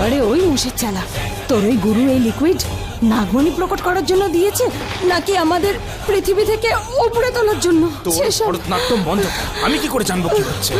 আরে ওই মুষের চালা, তোর ওই গুরু এই লিকুইড নাগমণি প্রকট করার জন্য দিয়েছে নাকি আমাদের পৃথিবী থেকে উপরে তোলার জন্য? তোর সেসব ভরতনাট্যম বন্ধ কর। আমি কি করে জানবো কি হচ্ছে?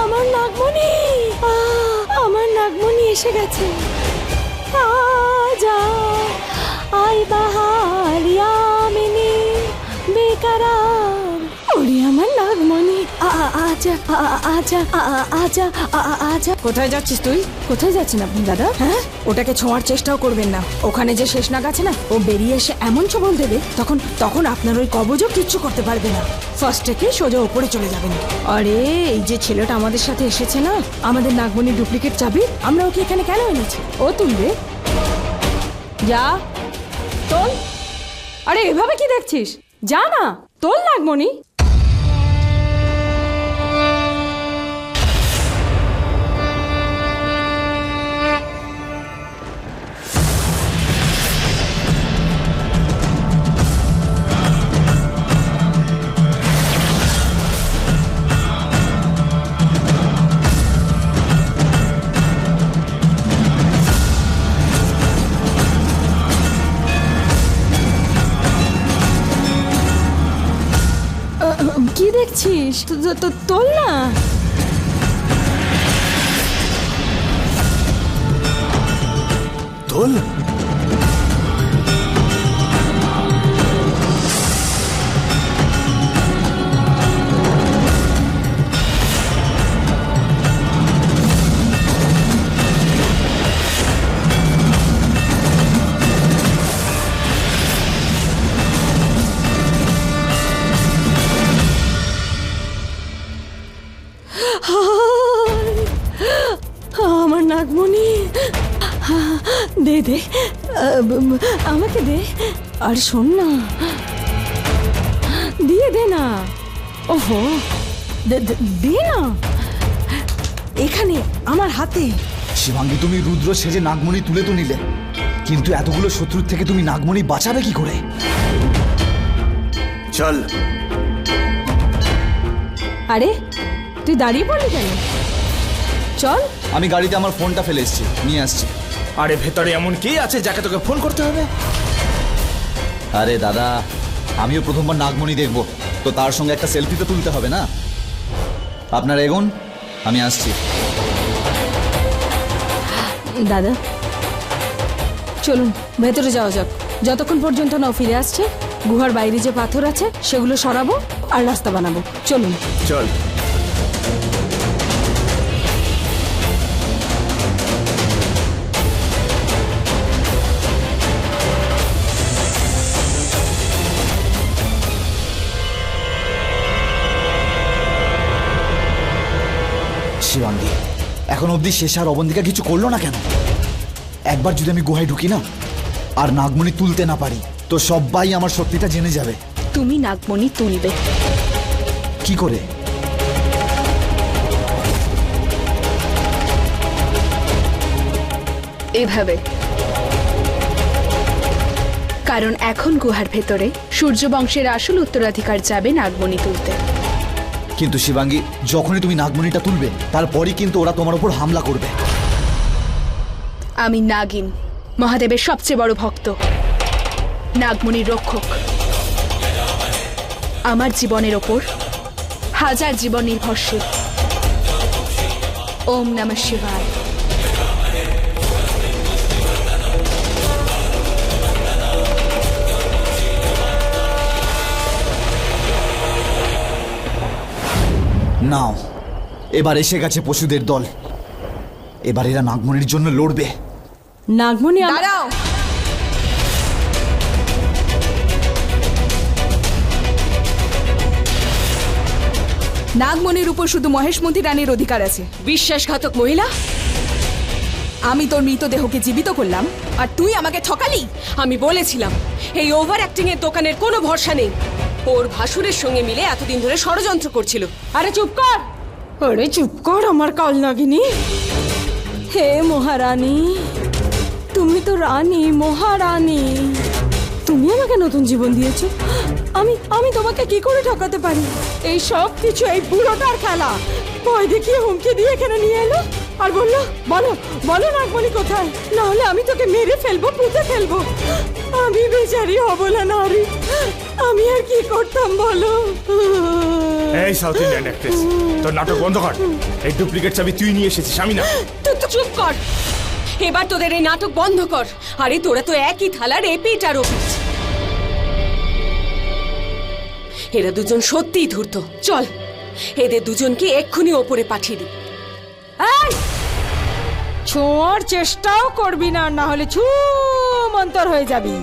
আমার নাগমণি, আমার নাগমণি এসে গেছে। আজা আই বাহারিয়ামিনী বেকারার, ওরে আমার নাগমণি, আজা আজা আজা আজা। কোথায় যাচ্ছিস তুই? কোথায় যাচ্ছেন আপনি দাদা? হ্যাঁ, ওটাকে ছোঁয়ার চেষ্টাও করবেন না। ওখানে যে শেষনাগ আছে না, ও বেরিয়ে এসে এমন ছবল দেবে, তখন আপনার ওই কবজও কিচ্ছু করতে পারবে না। ফার্স্ট থেকে সোজা উপরে চলে যাবেন। আরে এই যে ছেলেটা আমাদের সাথে এসেছে না, আমাদের নাগমণির ডুপ্লিকেট চাবি, আমরা ওকে এখানে কেন এনেছি? ও তুলবে। যা তোল। আরে এভাবে কি দেখছিস? যা না, তোল নাগমণি। কি দেখছিস? তোল না। তোল। আমার নাগমণি, দে দে, আমাকে দে। আর শোন না, দিয়ে দে না। ওহো, দে না, এখানে আমার হাতে। শিবাঙ্গী, তুমি রুদ্র সেজে নাগমণি তুলে তো নিলে, কিন্তু এতগুলো শত্রুর থেকে তুমি নাগমণি বাঁচাবে কি করে? চল। আরে তুই দাঁড়িয়ে পড়লি কেন? চল। আমি গাড়িতে আমার ফোনটা ফেলে এসেছি, নিয়ে আসছি। আরে ভেতরে এমন কে আছে যাকে তোকে ফোন করতে হবে? আরে দাদা, আমিও প্রথমবার নাগমণি দেখবো, তো তার সঙ্গে একটা সেলফি তো তুলতে হবে না। আপনারা এগোন, আমি আসছি। দাদা চলুন ভেতরে যাওয়া যাক। যতক্ষণ পর্যন্ত না ফিরে আসছে, গুহার বাইরে যে পাথর আছে সেগুলো সরাবো আর রাস্তা বানাবো। চলুন। চল। শিবাঙ্গী, এখন অবধি শেষ আর অবন্তিকা কিছু করলো না কেন? একবার যদি আমি গুহায় ঢুকি না আর নাগমণি তুলতে না পারি, তো সবাই আমার সত্যিটা জেনে যাবে। তুমি নাগমণি তুলবে। কি করে? এভাবে, কারণ এখন গুহার ভেতরে সূর্য বংশের আসল উত্তরাধিকার যাবে নাগমণি তুলতে। কিন্তু শিবাঙ্গী, যখনই তুমি নাগমণিটা তুলবে তারপরই কিন্তু ওরা তোমার উপর হামলা করবে। আমি নাগিন, মহাদেবের সবচেয়ে বড় ভক্ত, নাগমণির রক্ষক। আমার জীবনের ওপর হাজার জীবন নির্ভরশীল। ওম নমঃ শিবায়। নাও, এবার এসে গেছে পশুদের দল। এবার এরা নাগমণির জন্য লড়বে। নাগমণি দাঁড়াও। নাগমণির উপর শুধু মহেশমতি রানীর অধিকার আছে। বিশ্বাসঘাতক মহিলা, আমি তোর মৃতদেহকে জীবিত করলাম আর তুই আমাকে ঠকালি। আমি বলেছিলাম এই ওভার অ্যাক্টিং এর দোকানের কোনো ভরসা নেই। ওর ভাসুরের সঙ্গে মিলে এতদিন ধরে ষড়যন্ত্র করছিল। আরে চুপ কর, আরে চুপ কর আমার কাল নাগিনী। হে মহারানী, তুমি তো রানী, মহারানী। তুমি আমাকে নতুন জীবন দিয়েছো। আমি তোমাকে কি করে ঠকাতে পারি? এই সব কিছু এই বুড়োটার খেলা। ভয় দেখিয়ে হুমকি দিয়ে এখানে নিয়ে এলো আর বললো, বলো বলো নাগমণি কোথায়, না হলে আমি তোকে মেরে ফেলবো, পুঁতে ফেলবো। আমি বেচারি অবলা নারী, আমি আর কি করতাম বলো? এই সাউথ ইন্ডিয়ান অ্যাক্ট্রেস, তোর নাটক বন্ধ কর। এই ডুপ্লিকেট চাবি তুই নিয়ে এসেছিস, আমি না। তুই তো চুপ কর। এবার তোদের এই নাটক বন্ধ কর। আরে তোরা তো একই থালার এপিঠ আর ওপিঠ। এরা দুজন সত্যিই ধূর্ত। চল, এদের দুজনকে এক্ষুনি ওপরে পাঠিয়ে দিই। এই, ছোঁয়ার চেষ্টাও করবি না, না হলে ছু মন্তর হয়ে যাবি।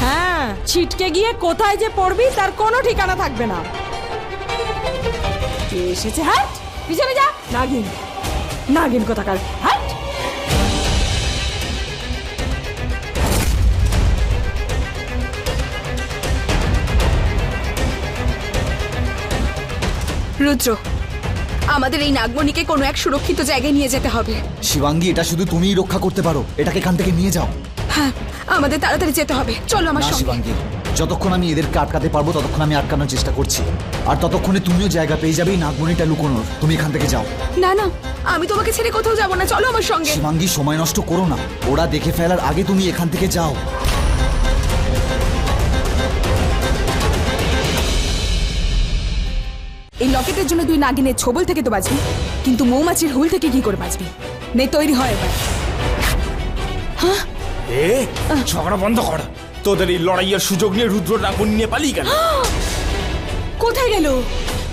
হ্যাঁ, ছিটকে গিয়ে কোথায় যে পড়বি তার কোনো ঠিকানা থাকবে না। কে এসেছে? হাট, পিছনে যা। নাগিন, নাগিন কোথাকার, হাট। রুদ্র, আমাদের এই নাগমণিকে কোনো এক সুরক্ষিত জায়গায় নিয়ে যেতে হবে। শিবাঙ্গী, এটা শুধু তুমিই রক্ষা করতে পারো। এটাকে এখান থেকে নিয়ে যাও। হ্যাঁ, আমাদের তাড়াতাড়ি যেতে হবে। চলো আমার না সঙ্গে। শিবাঙ্গী, যতক্ষণ আমি এদেরকে আটকাতে পারবো ততক্ষণ আমি আটকানোর চেষ্টা করছি। আর ততক্ষণে তুমিও জায়গা পেয়ে যাবে এই নাগমণিটা লুকোনোর। তুমি এখান থেকে যাও। না না, আমি তোমাকে ছেড়ে কোথাও যাব না। চলো আমার সঙ্গে। শিবাঙ্গী, সময় নষ্ট করো না। ওরা দেখে ফেলার আগে তুমি এখান থেকে যাও। এই লকেটের জন্য তুই নাগিনের ছোবল থেকে তো বাঁচবি, কিন্তু মৌমাছির হুল থেকে কি করে বাঁচবি? নে তৈরি হয় এবার। এ ঝগড়া বন্ধ কর। তোদের এই লড়াইয়ের সুযোগ নিয়ে রুদ্র নাগমণি নিয়ে পালিয়ে গেল। কোথায় গেল?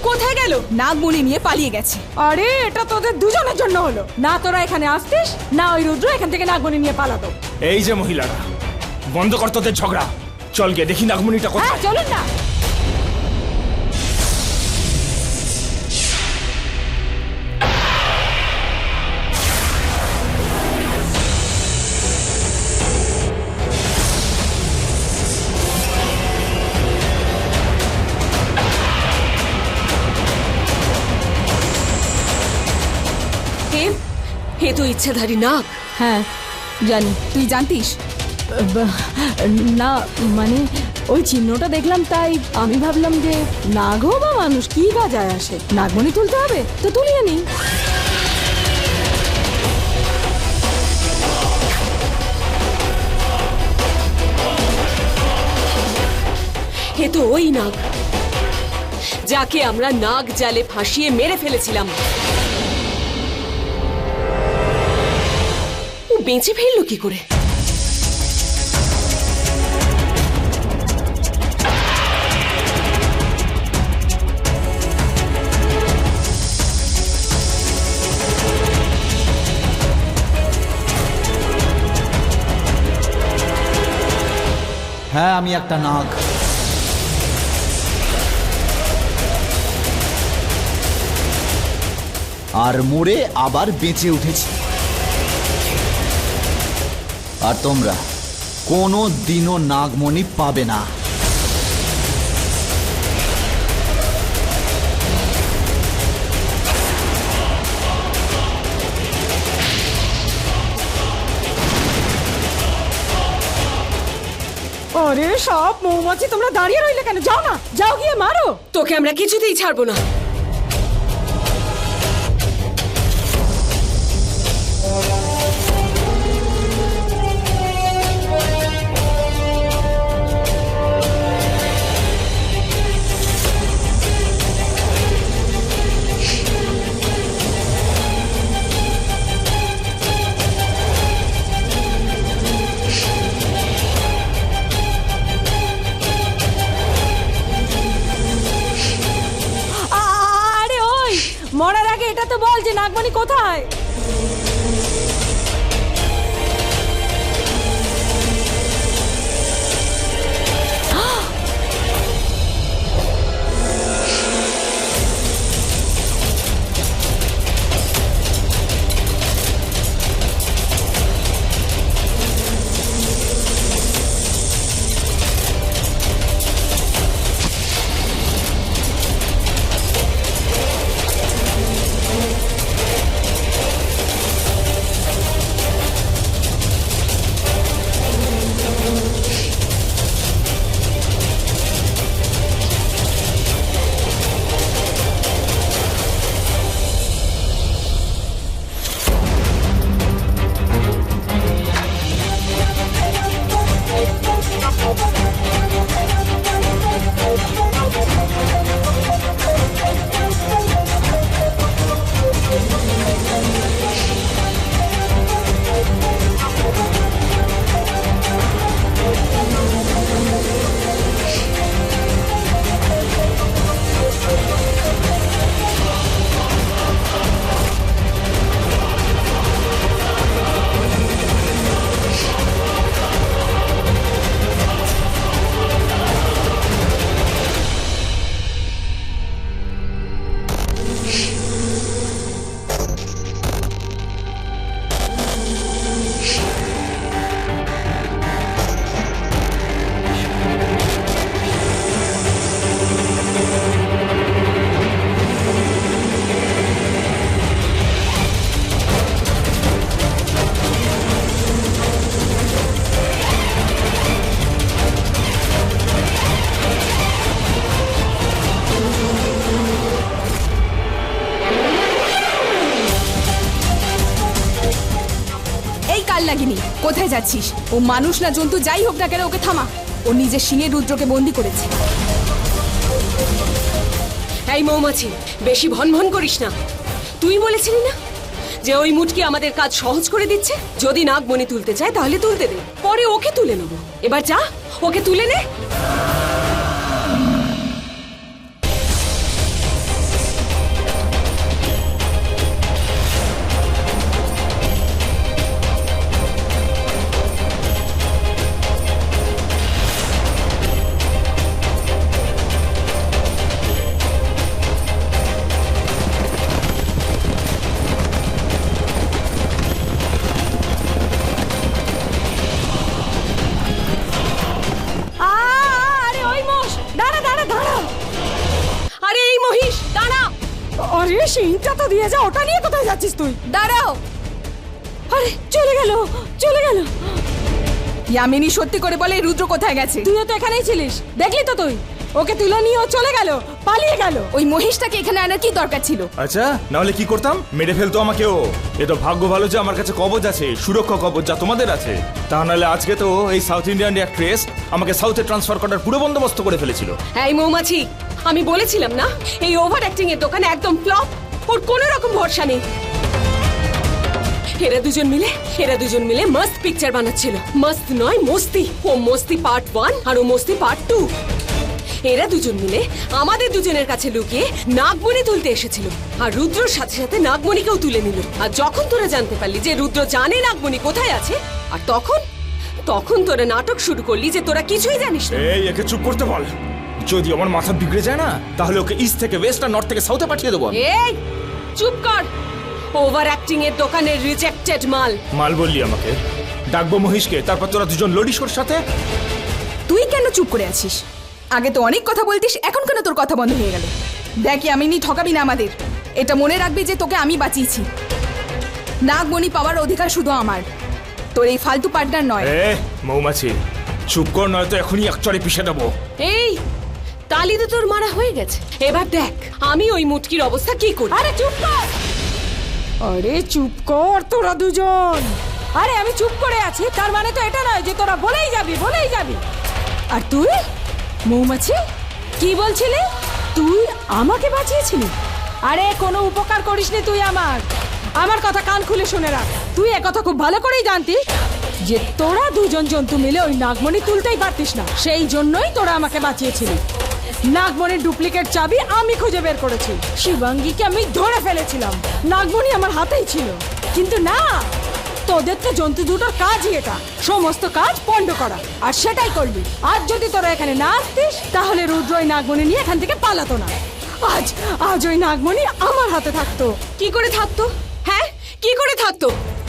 কোথায় গেল? নাগমণি নিয়ে পালিয়ে গেছে। আরে এটা তোদের দুজনের জন্য হলো। না তোরা এখানে আসতিস, না ওই রুদ্র এখান থেকে নাগমণি নিয়ে পালাতো। এই যে মহিলারা, বন্ধ কর তোদের ঝগড়া। চল গিয়ে দেখি নাগমণিটা হ্যাঁ, কোথায়। চলুন না। এ তো ইচ্ছাধারী নাগ। হ্যাঁ জানি। তুই জানতিস? না মানে ওই চিহ্নটা দেখলাম, তাই আমি ভাবলাম যে নাগ বা মানুষ কি বা যায় আসে, নাগমণি তুলতে হবে তো তুলিয়ে নি। এ তো ওই নাগ যাকে আমরা নাগ জালে ফাঁসিয়ে মেরে ফেলেছিলাম। ও বেঁচে ফেললো কি করে? হ্যাঁ, আমি একটা নাগ। আর মরে আবার বেঁচে উঠেছি। আর তোমরা কোনো দিনও নাগমণি পাবে না। আরে সব মৌমাছি তোমরা দাঁড়িয়ে রইলে কেন? যাও না, যাও গিয়ে মারো। তোকে আমরা কিছুতেই ছাড়বো না। আরে ওই মরার আগে এটা তো বল যে নাগমণি কোথায়? লাগিনি, কোথায় যাচ্ছিস? ও মানুষ না জন্তু যাই হোক না কেন, ওকে থামা। ও নিজের শিঙে রুদ্রকে বন্দি করেছে। এই মৌমাছি, বেশি ভনভন করিস না। তুই বলেছিলি না যে ওই মুটকি আমাদের কাজ সহজ করে দিচ্ছে? যদি নাগমণি তুলতে চায় তাহলে তুলতে দে, পরে ওকে তুলে নেব। এবার যা, ওকে তুলে নে। আরে শিংটা তো দিয়ে যা, ওটা নিয়ে কোথায় যাচ্ছিস তুই? দাঁড়াও। আরে চলে গেল, চলে গেল। ইয়ামিনী সত্যি করে বলে রুদ্র কোথায় গেছে? তুইও তো এখানেই ছিলিস, দেখলি তো তুই। ওকে তুলে নিয়ে ও চলে গেল, পালিয়ে গেল। ওই মহিষটাকে এখানে আনার কি দরকার ছিল? আচ্ছা, না হলে কি করতাম? মেরে ফেলতো আমাকে ও। এ তো ভাগ্য ভালো যে আমার কাছে কবচ আছে, সুরক্ষা কবচ যা তোমাদের আছে। তা নাহলে আজকে তো এই সাউথ ইন্ডিয়ান অ্যাক্ট্রেস আমাকে সাউথে ট্রান্সফার করার পুরো বন্দোবস্ত করে ফেলেছিল। এই মৌমাছি, আমি বলেছিলাম না এই ওভার অ্যাক্টিং এর দোকানে একদম ফ্লপ। ওর কোনো রকম ভরসা নেই। এরা দুজন মিলে মস্ত পিকচার বানাচ্ছিল। মস্ত নয়, মস্তি। ও মস্তি পার্ট 1 আর ও মস্তি পার্ট 2। এরা দুজন মিলে আমাদের দুজনের কাছে লুকিয়ে নাগমণি তুলতে এসেছিল, আর রুদ্রর সাথে সাথে নাগমণিকেও তুলে নিল। আর যখন তোরা জানতে পারলি যে রুদ্র জানে নাগমণি কোথায় আছে, আর তখন তোরা নাটক শুরু করলি যে তোরা কিছুই জানিস না। এই, একে চুপ করতে বল। যদি আমার মাথা বিগড়ে যায় না, তাহলে ওকে ইস্ট থেকে ওয়েস্ট আর নর্থ থেকে সাউথে পাঠিয়ে দেবো। এই চুপ কর। ওভার অ্যাক্টিং এর দোকানের রিজেক্টেড মাল। মাল বললি আমাকে? ডাকবো মহিষকে, তারপর তোরা দুজন লড়িস ওর সাথে। তুই কেন চুপ করে আছিস? আগে তো অনেক কথা বলতিস, এখন কেন তোর কথা বন্ধ হয়ে গেল? দেখ ইয়ামিনী, ঠকাবি না আমাদের। এটা মনে রাখবি যে তোকে আমি বাঁচিয়েছি। নাগমণি পাওয়ার অধিকার শুধু আমার, তোর এই ফালতু পার্টনার নয়। মৌমাছি চুপ কর, নয়তো এখনই একচড়ে পিষে দেবো। এই তালি তো তোর মারা হয়ে গেছে, এবার দেখ আমি ওই মুটকির অবস্থা কি করি। আরে চুপ কর, আরে চুপ কর তোরা দুজন। আরে আমি চুপ করে আছি তার মানে তো এটা নয় যে তোরা বলেই যাবি। আর তুই মৌমাছি কি বলছিলি? তুই আমাকে বাঁচিয়েছিলি? আরে কোনো উপকার করিসনি তুই আমার কথা কান খুলে শুনে রাখ। তুই একথা খুব ভালো করেই জানতি যে তোরা দুজন জন্তু মিলে ওই নাগমণি তুলতেই পারতিস না, সেই জন্যই তোরা আমাকে বাঁচিয়েছিলি। নাগমণির ডুপ্লিকেট চাবি আমি খুঁজে বের করেছি, শিবাঙ্গীকে আমি ধরে ফেলেছিলাম, নাগমণি আমার হাতেই ছিল। কিন্তু না, তোদের তো জন্তু দুটোর কাজই এটা, সমস্ত কাজ পণ্ড করা, আর সেটাই করবি। আজ যদি তোরা এখানে না আসতিস তাহলে রুদ্র ওই নাগমণি নিয়ে এখান থেকে পালাতো না। আজ ওই নাগমণি আমার হাতে থাকতো। কি করে থাকতো? হ্যাঁ কি করে থাকতো?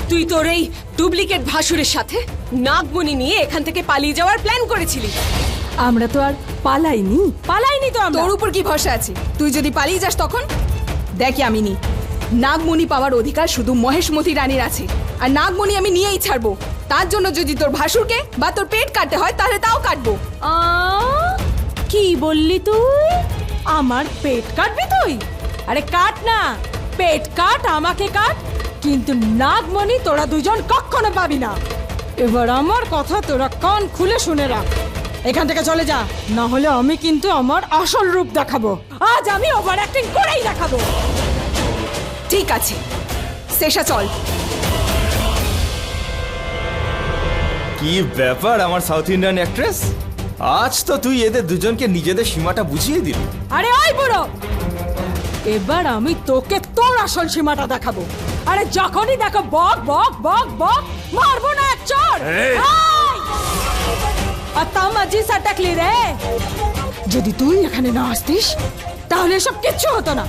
তুই তোর এই ডুপ্লিকেট ভাসুরের সাথে নাগমণি নিয়ে এখান থেকে পালিয়ে যাওয়ার প্ল্যান করেছিলি। আমরা তো আর পালাইনি তো আমরা। তোর উপর কি ভরসা আছে? তুই যদি পালিয়ে যাস তখন? দেখ ইয়ামিনী, নাগমণি পাওয়ার অধিকার শুধু মহেশমতি রানীর আছে, আর নাগমণি আমি নিয়েই ছাড়বো। তার জন্য যদি তোর ভাসুরকে বা তোর পেট কাটতে হয় তাহলে তাও কাটবো। কি বললি তুই? আমার পেট কাটবি তুই? আরে কাট না, পেট কাট, আমাকে কাট, কিন্তু নাগমণি তোরা দুজন কখনো পাবি না। এবার আমার কথা তোরা কান খুলে শুনে রাখ, এখান থেকে চলে যা, না হলে আমি কিন্তু আমার আসল রূপ দেখাবো। আজ আমি ওভার অ্যাক্টিং করেই দেখাবো। ঠিক আছে, শেষা চল। কি ব্যাপার আমার সাউথ ইন্ডিয়ান অ্যাক্ট্রেস, আজ তো তুই এদের দুজনকে নিজেদের সীমাটা বুঝিয়ে দিলি। আরে ওই বুড়ো, এবার আমি তোকে তোর আসল সীমাটা দেখাবো। আরে যখনই দেখো বক বক বক বক, মারবো না এক চড়। আর তামাজি সাটাকলি রে, যদি তুই এখানে না আসতিস তাহলে এসব কিচ্ছু হতো না।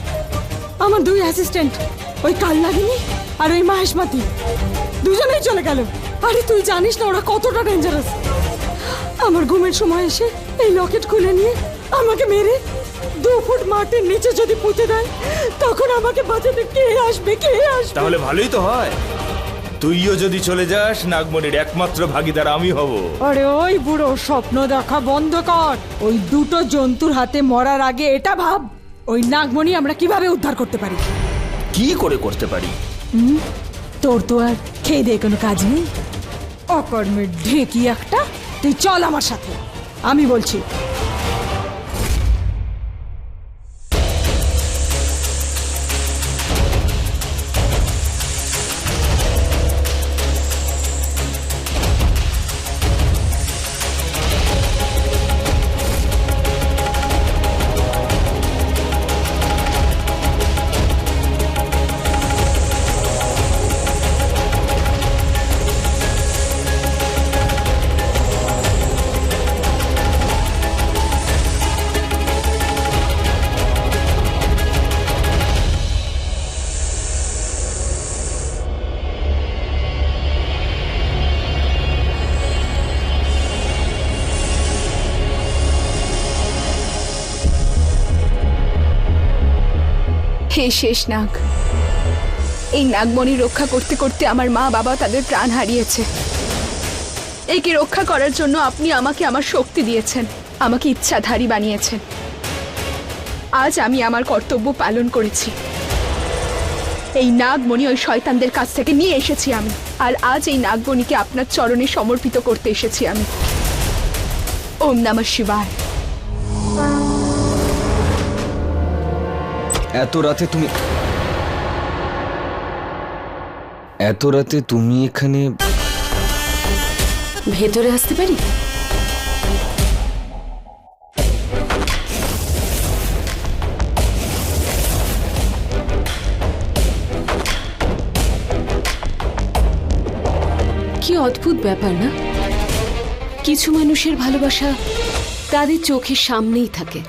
আমার দুই অ্যাসিস্ট্যান্ট, ওই কালনাগিনী আর ওই মহেশমতি, দুজনেই চলে গেল। আরে তুই জানিস না ওরা কতটা ডেঞ্জারাস। আমার ঘুমের সময় এসে এই লকেট খুলে নিয়ে আমাকে মেরে 2 ফুট মাটির নিচে যদি পুঁতে দেয়, তখন আমাকে বাঁচাতে কে আসবে? তাহলে ভালোই তো হয়, তুইও যদি চলে যাস নাগমণির একমাত্র ভাগীদার আমি হব। আরে ওই বুড়ো, স্বপ্ন দেখা বন্ধ কর। ওই দুটো জন্তুর হাতে মরার আগে এটা ভাব, ওই নাগমণি আমরা কিভাবে উদ্ধার করতে পারি। কি করে করতে পারি? তোর তো আর খেয়ে দিয়ে কোনো কাজ নেই, অকর্মের ঢেকি একটা। তুই চল আমার সাথে, আমি বলছি। হে শেষ নাগ, এই নাগমণি রক্ষা করতে করতে আমার মা বাবা তাদের প্রাণ হারিয়েছে। একে রক্ষা করার জন্য আপনি আমাকে আমার শক্তি দিয়েছেন, আমাকে ইচ্ছাধারী বানিয়েছেন। আজ আমি আমার কর্তব্য পালন করেছি। এই নাগমণি ওই শয়তানদের কাছ থেকে নিয়ে এসেছি আমি, আর আজ এই নাগমণিকে আপনার চরণে সমর্পিত করতে এসেছি আমি। ওম নমঃ শিবায়। এত রাতে তুমি এখানে? ভেতরে আসতে পারি? কি অদ্ভুত ব্যাপার না, কিছু মানুষের ভালোবাসা তাদের চোখের সামনেই থাকে,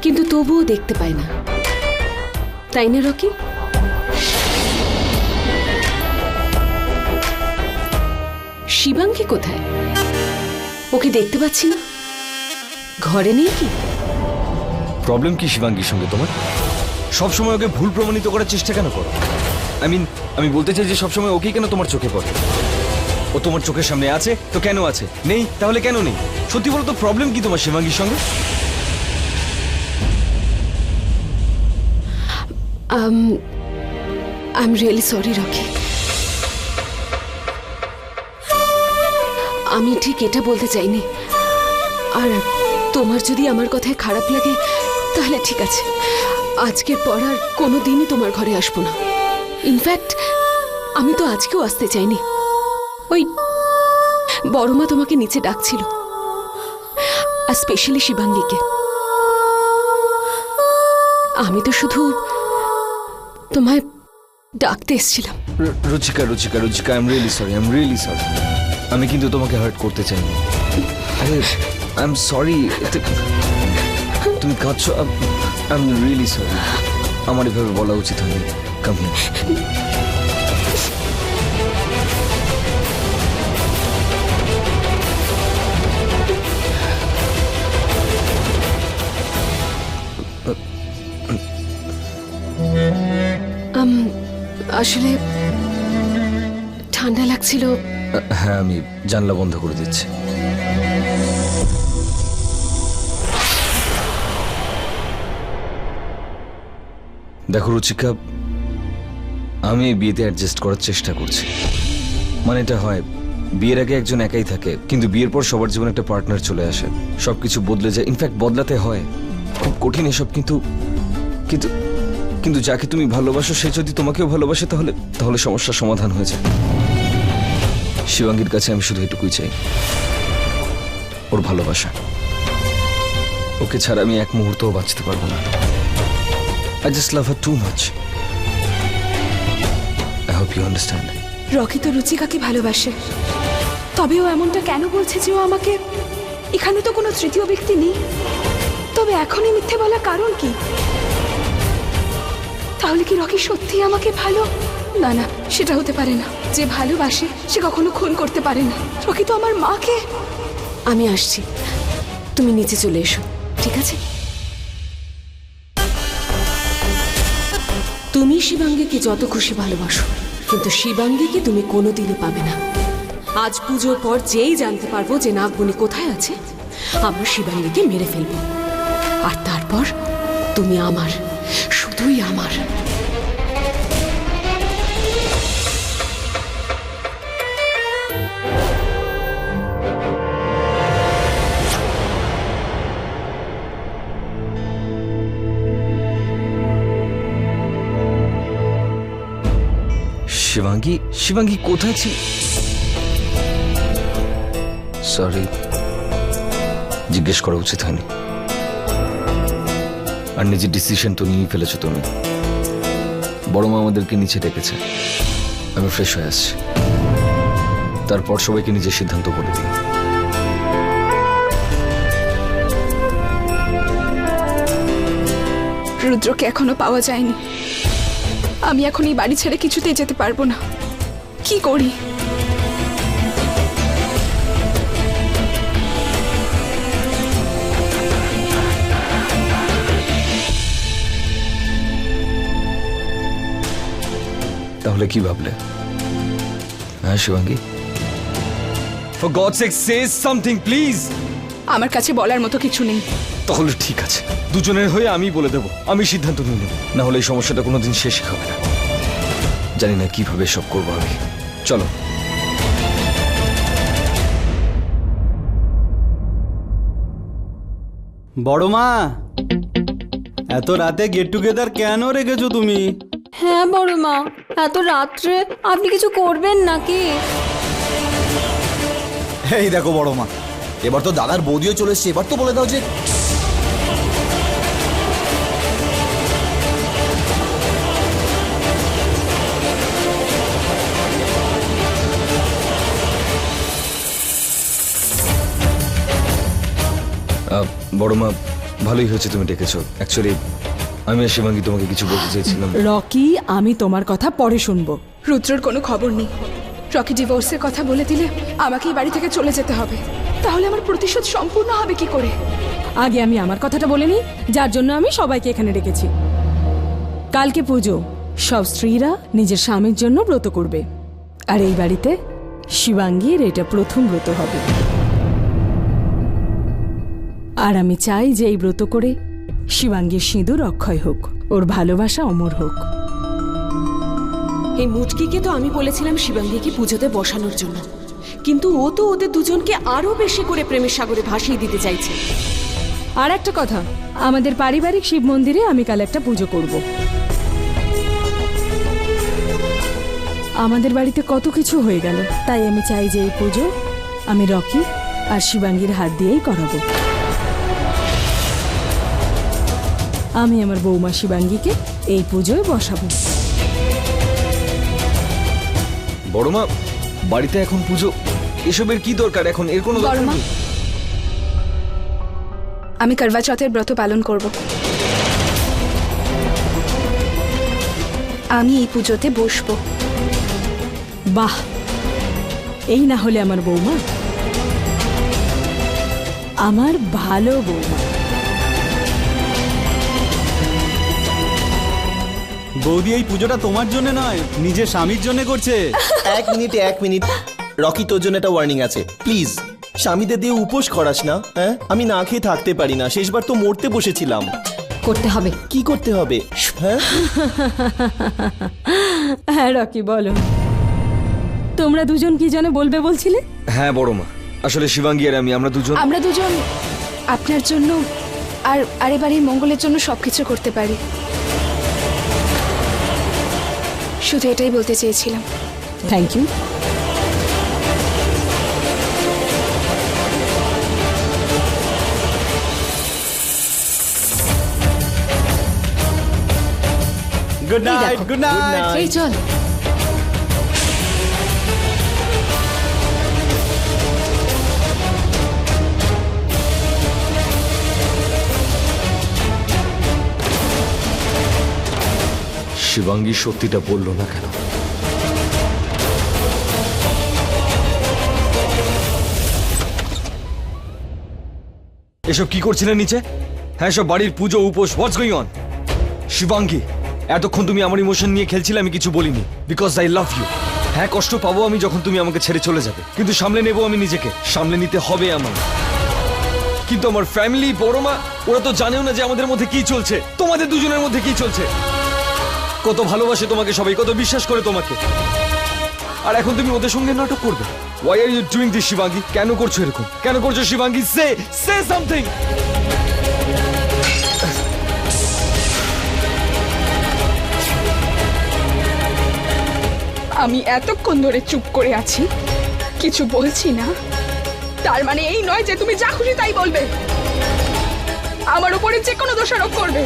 কিন্তু তবুও দেখতে পায় না, তাই না রকি? শিবাঙ্গী কোথায়? ওকে দেখতে পাচ্ছি না। ঘরে নেই কি? প্রবলেম কি শিবাঙ্গীর সঙ্গে তোমার? সবসময় ওকে ভুল প্রমাণিত করার চেষ্টা কেন করো? আমি বলতে চাই যে সবসময় ওকেই কেন তোমার চোখে পড়ে? ও তোমার চোখের সামনে আছে তো কেন আছে, নেই তাহলে কেন নেই? সত্যি বলো তো, প্রবলেম কি তোমার শিবাঙ্গীর সঙ্গে? I am really sorry Rocky. আমি ঠিক এটা বলতে চাইনি। আর তোমার যদি আমার কথায় খারাপ লাগে তাহলে ঠিক আছে, আজকের পর আর কোনো দিনই তোমার ঘরে আসবো না। ইনফ্যাক্ট আমি তো আজকেও আসতে চাইনি। ওই বড়মা তোমাকে নিচে ডাকছিল, আর স্পেশালি শিবাঙ্গীকে। আমি তো শুধু তোমায় ডাকতে এসেছিলাম। Ruchika Ruchika Ruchika, I am really sorry. আমি কিন্তু তোমাকে হার্ট করতে চাইনি। আরে আই এম সরি। তুমি কাঁদছো? I am really sorry. আমার এভাবে বলা উচিত হয়নি। Come here. আসলে ঠান্ডা লাগছিল। হ্যাঁ, আমি জানলা বন্ধ করে দিচ্ছি। দেখো রুচিকা, আমি এই বিয়েতে অ্যাডজাস্ট করার চেষ্টা করছি। মানে এটা হয়, বিয়ের আগে একজন একাই থাকে, কিন্তু বিয়ের পর সবার জীবনে একটা পার্টনার চলে আসে, সবকিছু বদলে যায়। ইনফ্যাক্ট বদলাতে হয়, খুব কঠিন এসব। কিন্তু কিন্তু কিন্তু যাকে তুমি ভালোবাসো সে যদি তোমাকেও ভালোবাসে তাহলে সমস্যার সমাধান হয়ে যায়। শিবাঙ্গীর কাছে আমি শুধু এটুকুই চাই, ওর ভালোবাসা। ওকে ছাড়া আমি এক মুহূর্তও বাঁচতে পারবো না। I just love her too much. I hope you understand. Rocky তো রুচিকাকে ভালোবাসে, তবেও এমনটা কেন বলছে যে ও আমাকে? এখানে তো কোনো তৃতীয় ব্যক্তি নেই। তবে এখনই মিথ্যে বলার কারণ কি? তাহলে কি রকি সত্যি আমাকে ভালো? না না, সেটা হতে পারে না। যে ভালোবাসে সে কখনো খুন করতে পারে না। রকি তো আমার মাকে। আমি আসছি, তুমি নিচে চলে এসো, ঠিক আছে? তুমি শিবাঙ্গীকে যত খুশি ভালোবাসো, কিন্তু শিবাঙ্গীকে তুমি কোনোদিনই পাবে না। আজ পুজোর পর যেই জানতে পারবো যে নাগমণি কোথায় আছে, আমরা শিবাঙ্গীকে মেরে ফেলবো। আর তারপর তুমি আমার, শুধুই আমার। শিবাঙ্গী কোথায় ছিল? সরি, জিজ্ঞেস করা উচিত হয়নি। আর নিজের ডিসিশন তো নিয়েই ফেলেছো তুমি। বড় মা আমাদেরকে নিচে ডেকেছে, আমি ফ্রেশ হয়ে আসছি, তারপর সবাইকে নিজের সিদ্ধান্ত বলে দিই। রুদ্রকে এখনো পাওয়া যায়নি। আমি এখন এই বাড়ি ছেড়ে কিছুতেই যেতে পারবো না। কি করি? তাহলে কি ভাবলে? হ্যাঁ Shivangi, For God's sake, say something, please. আমার কাছে বলার মতো কিছু নেই। তাহলে ঠিক আছে, দুজনের হয়ে আমি বলে দেবো, আমি সিদ্ধান্ত নিয়ে নেব। না হলে এই সমস্যাটা কোনোদিন শেষই হবে না। জানি না কিভাবে সব করবো আমি। চলো। বড় মা, এত রাতে গেট টুগেদার কেন রেখেছো তুমি? হ্যাঁ বড় মা, এত রাত্রে আপনি কিছু করবেন নাকি? এই দেখো বড় মা, এবার তো দাদার বৌদিও চলে এসছে, এবার তো বলে দাও যে বড় মা, ভালোই হয়েছে তুমি ডেকেছো। অ্যাকচুয়ালি আমি আর শিবাঙ্গী তোমাকে কিছু বলতে চাইছিলাম। রকি, আমি তোমার কথা পরে শুনবো। রুদ্রর কোনো খবর নেই। রকি ডিভোর্সের কথা বলে দিলে আমাকে এই বাড়ি থেকে চলে যেতে হবে। তাহলে আমার প্রতিশোধ সম্পূর্ণ হবে কি করে? আগে আমি আমার কথাটা বলে নিই, যার জন্য আমি সবাইকে এখানে ডেকেছি। কালকে পুজো, সব স্ত্রীরা নিজের স্বামীর জন্য ব্রত করবে, আর এই বাড়িতে শিবাঙ্গীর এটা প্রথম ব্রত হবে। আর আমি চাই যে এই ব্রত করে শিবাঙ্গীর সিঁদুর অক্ষয় হোক, ওর ভালোবাসা অমর হোক। এই মুচকিকে তো আমি বলেছিলাম শিবাঙ্গীকে পুজোতে বসানোর জন্য, কিন্তু ও তো ওদের দুজনকে আরো বেশি করে প্রেমের সাগরে ভাসিয়ে দিতে চাইছে। আর একটা কথা, আমাদের পারিবারিক শিব মন্দিরে আমি কাল একটা পুজো করব। আমাদের বাড়িতে কত কিছু হয়ে গেল, তাই আমি চাই যে এই পুজো আমি রকি আর শিবাঙ্গীর হাত দিয়েই করাবো। আমি আমার বৌমা শিবাঙ্গীকে এই পুজোয় বসাবো। বড় মা, বাড়িতে এখন পুজো, এসবের কি দরকার এখন? এর কোনো দরকার বড়মা, নেই। আমি করবা চৌথের ব্রত পালন করব। আমি এই পুজোতে বসবো। বাহ, এই না হলে আমার বৌমা, আমার ভালো বৌমা। বৌদি, এই পুজোটা তোমার জন্য নয়, নিজের স্বামীর জন্য করছে। এক মিনিট রকি, তোর জন্য একটা ওয়ার্নিং আছে। প্লিজ স্বামীদের দিয়ে উপোস করাস না। হ্যাঁ, আমি না খেয়ে থাকতে পারি না, শেষবার তো মরতে বসেছিলাম। করতে হবে। কি করতে হবে? হ্যাঁ হ্যাঁ রকি, বলো তোমরা দুজন কি জানে বলবে বলছিলে? হ্যাঁ বড় মা, আসলে শিবাঙ্গী আর আমরা দুজন আপনার জন্য আর এবারে মঙ্গলের জন্য সবকিছু করতে পারি। শুধু এটাই বলতে চেয়েছিলাম। Thank you. Good night, good night. এই চল। শিবাঙ্গী সত্যিটা বললো না কেন? এসব কি করছিলেন নিচে? হ্যাঁ, সব বাড়ির পুজো, উপোস, হোয়াটস গোয়িং অন? শিবাঙ্গী, এতক্ষণ তুমি আমার ইমোশন নিয়ে খেলছিলে, আমি কিছু বলিনি, বিকজ আই লাভ ইউ। হ্যাঁ, কষ্ট পাবো আমি যখন তুমি আমাকে ছেড়ে চলে যাবে, কিন্তু সামলে নেবো আমি নিজেকে, সামলে নিতে হবে আমার। কিন্তু আমার ফ্যামিলি, বড় মা, ওরা তো জানেও না যে আমাদের মধ্যে কি চলছে, তোমাদের দুজনের মধ্যে কি চলছে। কত ভালোবাসে তোমাকে সবাই, কত বিশ্বাস করে তোমাকে, আর এখন তুমি ওদের সঙ্গে নাটক করবে। Why are you doing this, Shivangi? কেন করছো এরকম? কেন করছো শিবাঙ্গী? Say something. আমি এতক্ষণ ধরে চুপ করে আছি, কিছু বলছি না, তার মানে এই নয় যে তুমি যা খুশি তাই বলবে, আমার উপরে যে কোনো দোষারোপ করবে।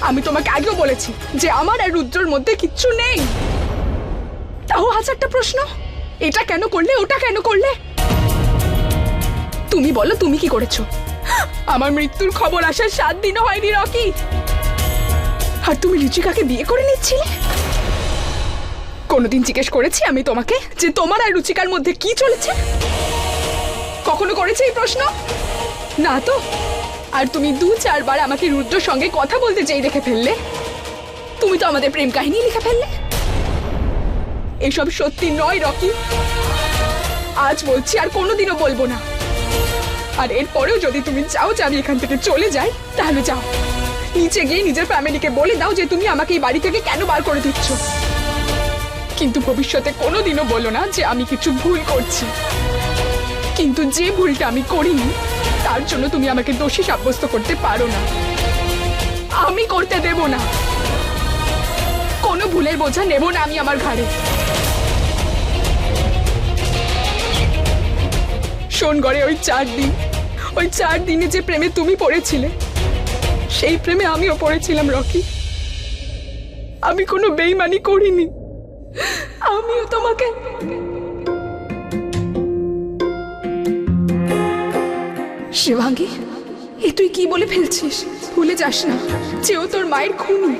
আমি তোমাকে আগেও বলেছি যে আমার আর রুদ্রর মধ্যে কিচ্ছু নেই। তাও হাজারটা প্রশ্ন, এটা কেন করলে, ওটা কেন করলে। তুমি বলো, তুমি কি করেছো? আমার মৃত্যুর খবর আসার 7 দিনও হয়নি রকি, আর তুমি রুচিকাকে বিয়ে করে নিচ্ছিলে। কোনোদিন জিজ্ঞেস করেছি আমি তোমাকে যে তোমার আর রুচিকার মধ্যে কি চলেছে? কখনো করেছে এই প্রশ্ন? না তো। আর তুমি 2-4 বার আমাকে রুদ্রর সঙ্গে কথা বলতে যেই দেখে ফেললে, তুমি তো আমাদের প্রেম কাহিনী লিখে ফেললে। এসব সত্যি নয় রকি, আজ বলছি আর কোনোদিনও বলবো না। আর এরপরেও যদি তুমি চাও যে আমি এখান থেকে চলে যাই, তাহলে যাও, নিচে গিয়ে নিজের ফ্যামিলিকে বলে দাও যে তুমি আমাকে এই বাড়ি থেকে কেন বার করে দিচ্ছ। কিন্তু ভবিষ্যতে কোনোদিনও বলো না যে আমি কিছু ভুল করছি। কিন্তু যে ভুলটা আমি করিনি তার জন্য তুমি আমাকে দোষী সাব্যস্ত করতে পারো না, আমি করতে দেব না। কোনো ভুলের বোঝা নেব না আমি আমার ঘাড়ে। সোনগড়ে ওই 4 দিনে যে প্রেমে তুমি পড়েছিলে, সেই প্রেমে আমিও পড়েছিলাম রকি। আমি কোনো বেইমানি করিনি, আমিও তোমাকে। শিবাঙ্গী, এ তুই কি বলে ফেলছিস? ভুলে যাস না যে ও তোর মায়ের খুনি।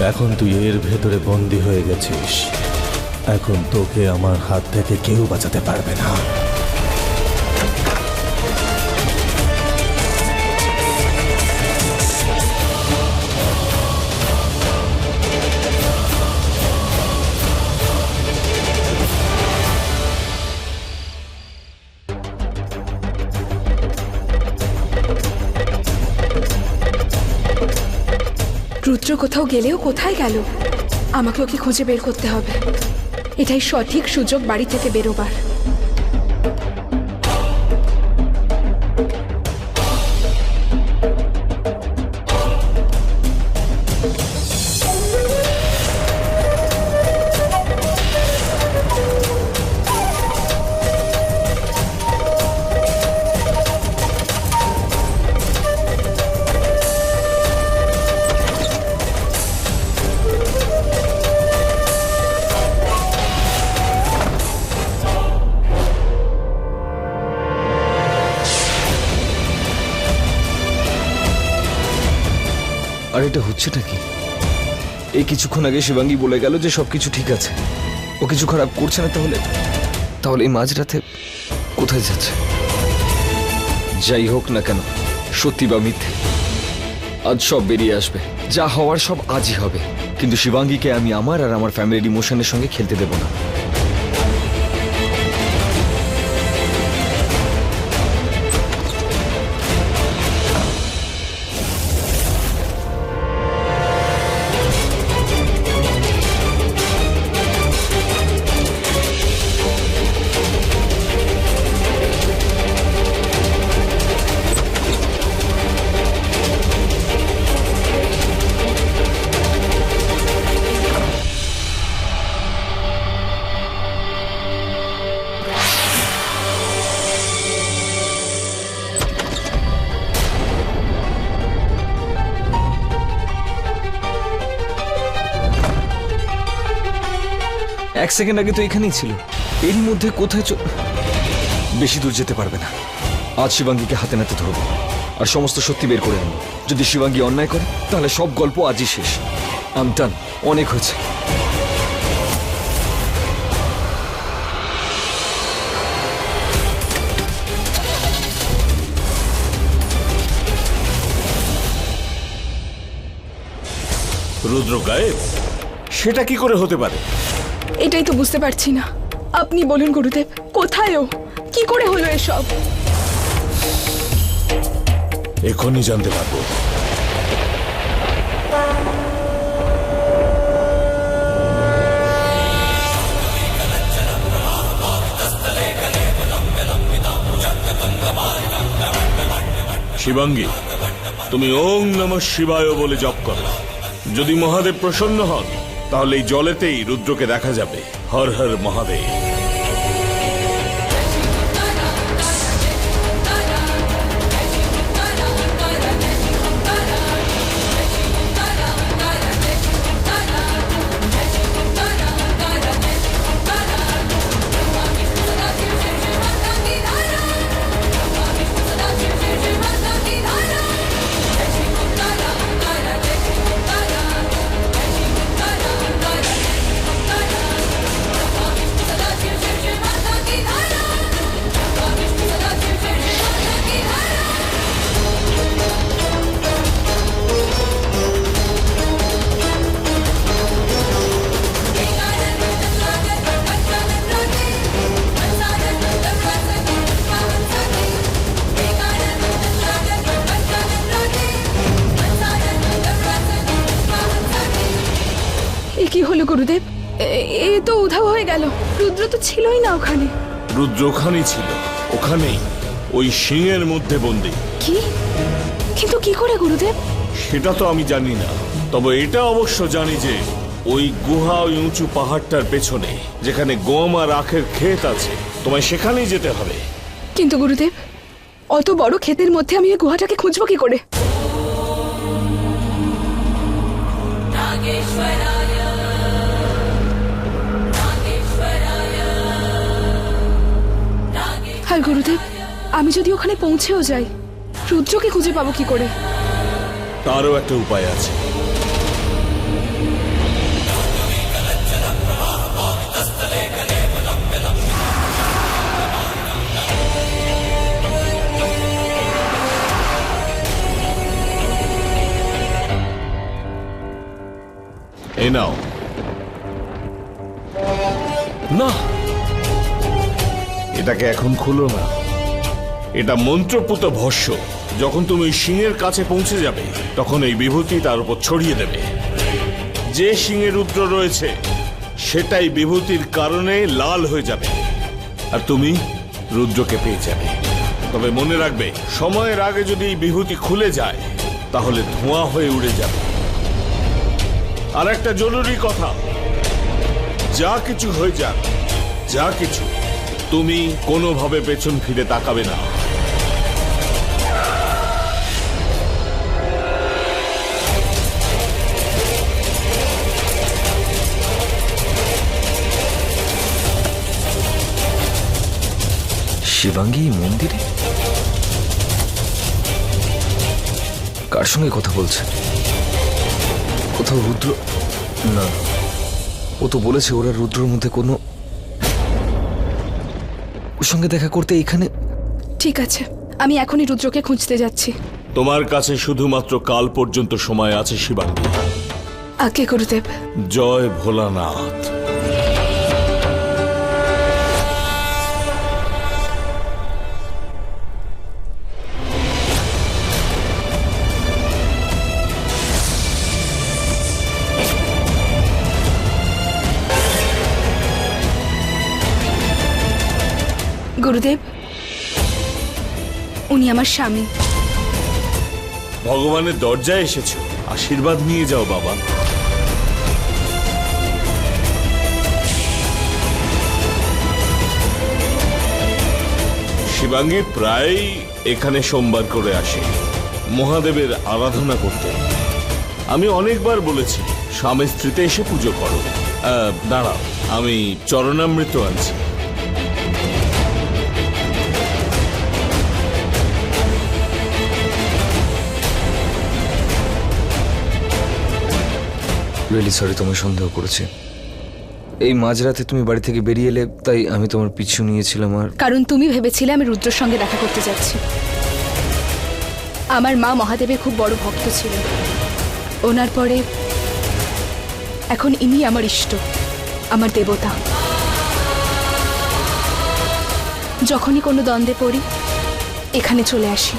এখন তুই এর ভেতরে বন্দি হয়ে গেছিস। এখন তোকে আমার হাত থেকে কেউ বাঁচাতে পারবে না। রুদ্র কোথাও গেলেও কোথায় গেল? আমাকে ওকে খুঁজে বের করতে হবে। এটাই সঠিক সুযোগ বাড়ি থেকে বেরোবার। আর এটা হচ্ছেটা কি? এই কিছুক্ষণ আগে শিবাঙ্গী বলে গেল যে সবকিছু ঠিক আছে, ও কিছু খারাপ করছে না। তাহলে এই মাঝরাতে কোথায় যাচ্ছে? যাই হোক না কেন, সত্যি বা মিথ্যে, আজ সব বেরিয়ে আসবে। যা হওয়ার সব আজই হবে। কিন্তু শিবাঙ্গীকে আমি আমার আর আমার ফ্যামিলির ইমোশনের সঙ্গে খেলতে দেব না। এক সেকেন্ড আগে তো এখানেই ছিল, এর মধ্যে কোথায় বেশি দূর যেতে পারবে না। আজ শিবাঙ্গীকে হাতে নাতে ধরবো আর সমস্ত সত্যি বের করে আনবো। যদি শিবাঙ্গী অন্যায় করে তাহলে সব গল্প আজই শেষ। আই এম ডান, অনেক হয়েছে। রুদ্র গায়েব? সেটা কি করে হতে পারে? এটাই তো বুঝতে পারছি না। আপনি বলুন গুরুদেব, কোথায় ও? কি করে হলো এসব? এখনই জানতে পারবো। শিবাঙ্গী, তুমি ওং নমঃ শিবায় বলে জপ করো। যদি মহাদেব প্রসন্ন হন তাহলে এই জলেতেই রুদ্রকে দেখা যাবে। হর হর মহাদেব। কি হলো গুরুদেব? এ তো উধাও হয়ে গেল। রুদ্র তো ছিলই না ওখানে। রুদ্র ওখানেই ছিল, ওখানেই ওই সিংহের মধ্যে বন্দী। কি? কিন্তু কি করে গুরুদেব? সেটা তো আমি জানি না, তবে এটা অবশ্য জানি যে ওই গুহা ওই উঁচু পাহাড়টার পেছনে, যেখানে গম আর আখের ক্ষেত আছে। তোমায় সেখানেই যেতে হবে। কিন্তু গুরুদেব, অত বড় ক্ষেতের মধ্যে আমি ওই গুহাটাকে খুঁজবো কি করে? আর গুরুদেব, আমি যদি ওখানে পৌঁছেও যাই, রুদ্রকে খুঁজে পাবো কি করে? তারও একটা উপায় আছে। এই নাও। না, এটাকে এখন খুলো না। এটা মন্ত্রপুত ভস্য। যখন তুমি সিংহের কাছে পৌঁছে যাবে তখন এই বিভূতি তার উপর ছড়িয়ে দেবে। যে সিংহে রুদ্র রয়েছে সেটাই বিভূতির কারণে লাল হয়ে যাবে, আর তুমি রুদ্রকে পেয়ে যাবে। তবে মনে রাখবে, সময়ের আগে যদি এই বিভূতি খুলে যায় তাহলে ধোঁয়া হয়ে উড়ে যাবে। আর একটা জরুরি কথা, যা কিছু হয়ে যাক, যা কিছু, তুমি কোনোভাবে পেছন ফিরে তাকাবে না। শিবাঙ্গী মন্দিরে কার সঙ্গে কথা বলছে? কোথাও রুদ্র? না, ও তো বলেছে ওরা রুদ্রের মধ্যে কোনো, ওর সঙ্গে দেখা করতে এখানে। ঠিক আছে, আমি এখনই রুদ্রকে খুঁজতে যাচ্ছি। তোমার কাছে শুধুমাত্র কাল পর্যন্ত সময় আছে শিবাঙ্গী। আজ্ঞে গুরুদেব। জয় ভোলানাথ। গুরুদেব, উনি আমার স্বামী। ভগবানের দরজায় এসেছো, আশীর্বাদ নিয়ে যাও বাবা। শিবাঙ্গী প্রায় এখানে সোমবার করে আসে মহাদেবের আরাধনা করতে। আমি অনেকবার বলেছি স্বামী স্ত্রীতে এসে পুজো করো। দাঁড়াও, আমি চরণামৃত আনছি। রিয়েলি সরি, তোমায় সন্দেহ করেছি। এই মাঝরাতে তুমি বাড়ি থেকে বেরিয়ে এলে, তাই আমি তোমার পিছু নিয়েছিলাম। আর কারণ তুমি ভেবেছিলে আমি রুদ্রের সঙ্গে দেখা করতে যাচ্ছি। আমার মা মহাদেবের খুব বড় ভক্ত ছিলেন। ওনার পরে এখন ইনি আমার ইষ্ট, আমার দেবতা। যখনই কোনো দ্বন্দ্বে পড়ি এখানে চলে আসি।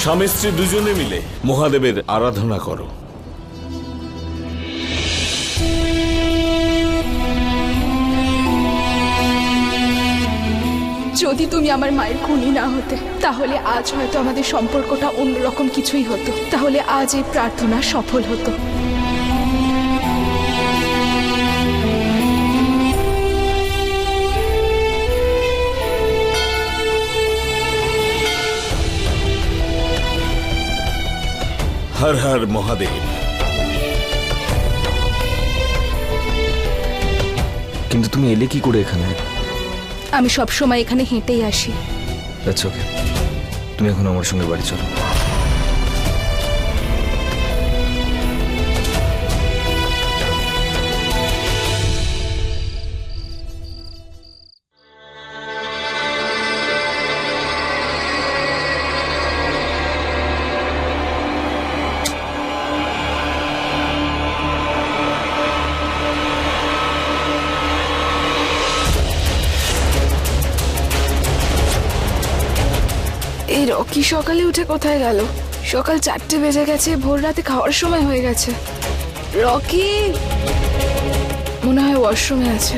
স্বামী স্ত্রী দুজনে মিলে মহাদেবের আরাধনা করো। যদি তুমি আমার মায়ের খুনি না হতে তাহলে আজ হয়তো আমাদের সম্পর্কটা অন্যরকম কিছুই হতো। তাহলে আজ এই প্রার্থনা সফল হতো। হর হর মহাদেব। কিন্তু তুমি এলে কি করে এখানে? আমি সব সময় এখানে হেঁটেই আসি। দ্যাটস ওকে, তুমি এখন আমার সঙ্গে বাড়ি চলো। এই রকি সকালে উঠে কোথায় গেল? সকাল 4টে বেজে গেছে, ভোর রাতে খাওয়ার সময় হয়ে গেছে। রকি মনে হয় ওয়াশরুমে আছে।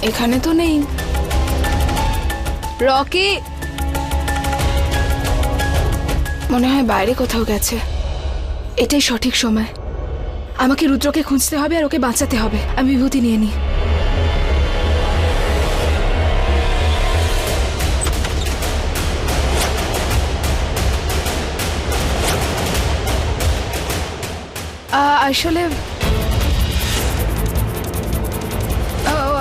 এখানে তো নেই। রকি মনে হয় বাইরে কোথাও গেছে। এটাই সঠিক সময়। আমাকে রুদ্রকে খুঁজতে হবে আর ওকে বাঁচাতে হবে। আমি বিভূতি নিয়ে নিই। আসলে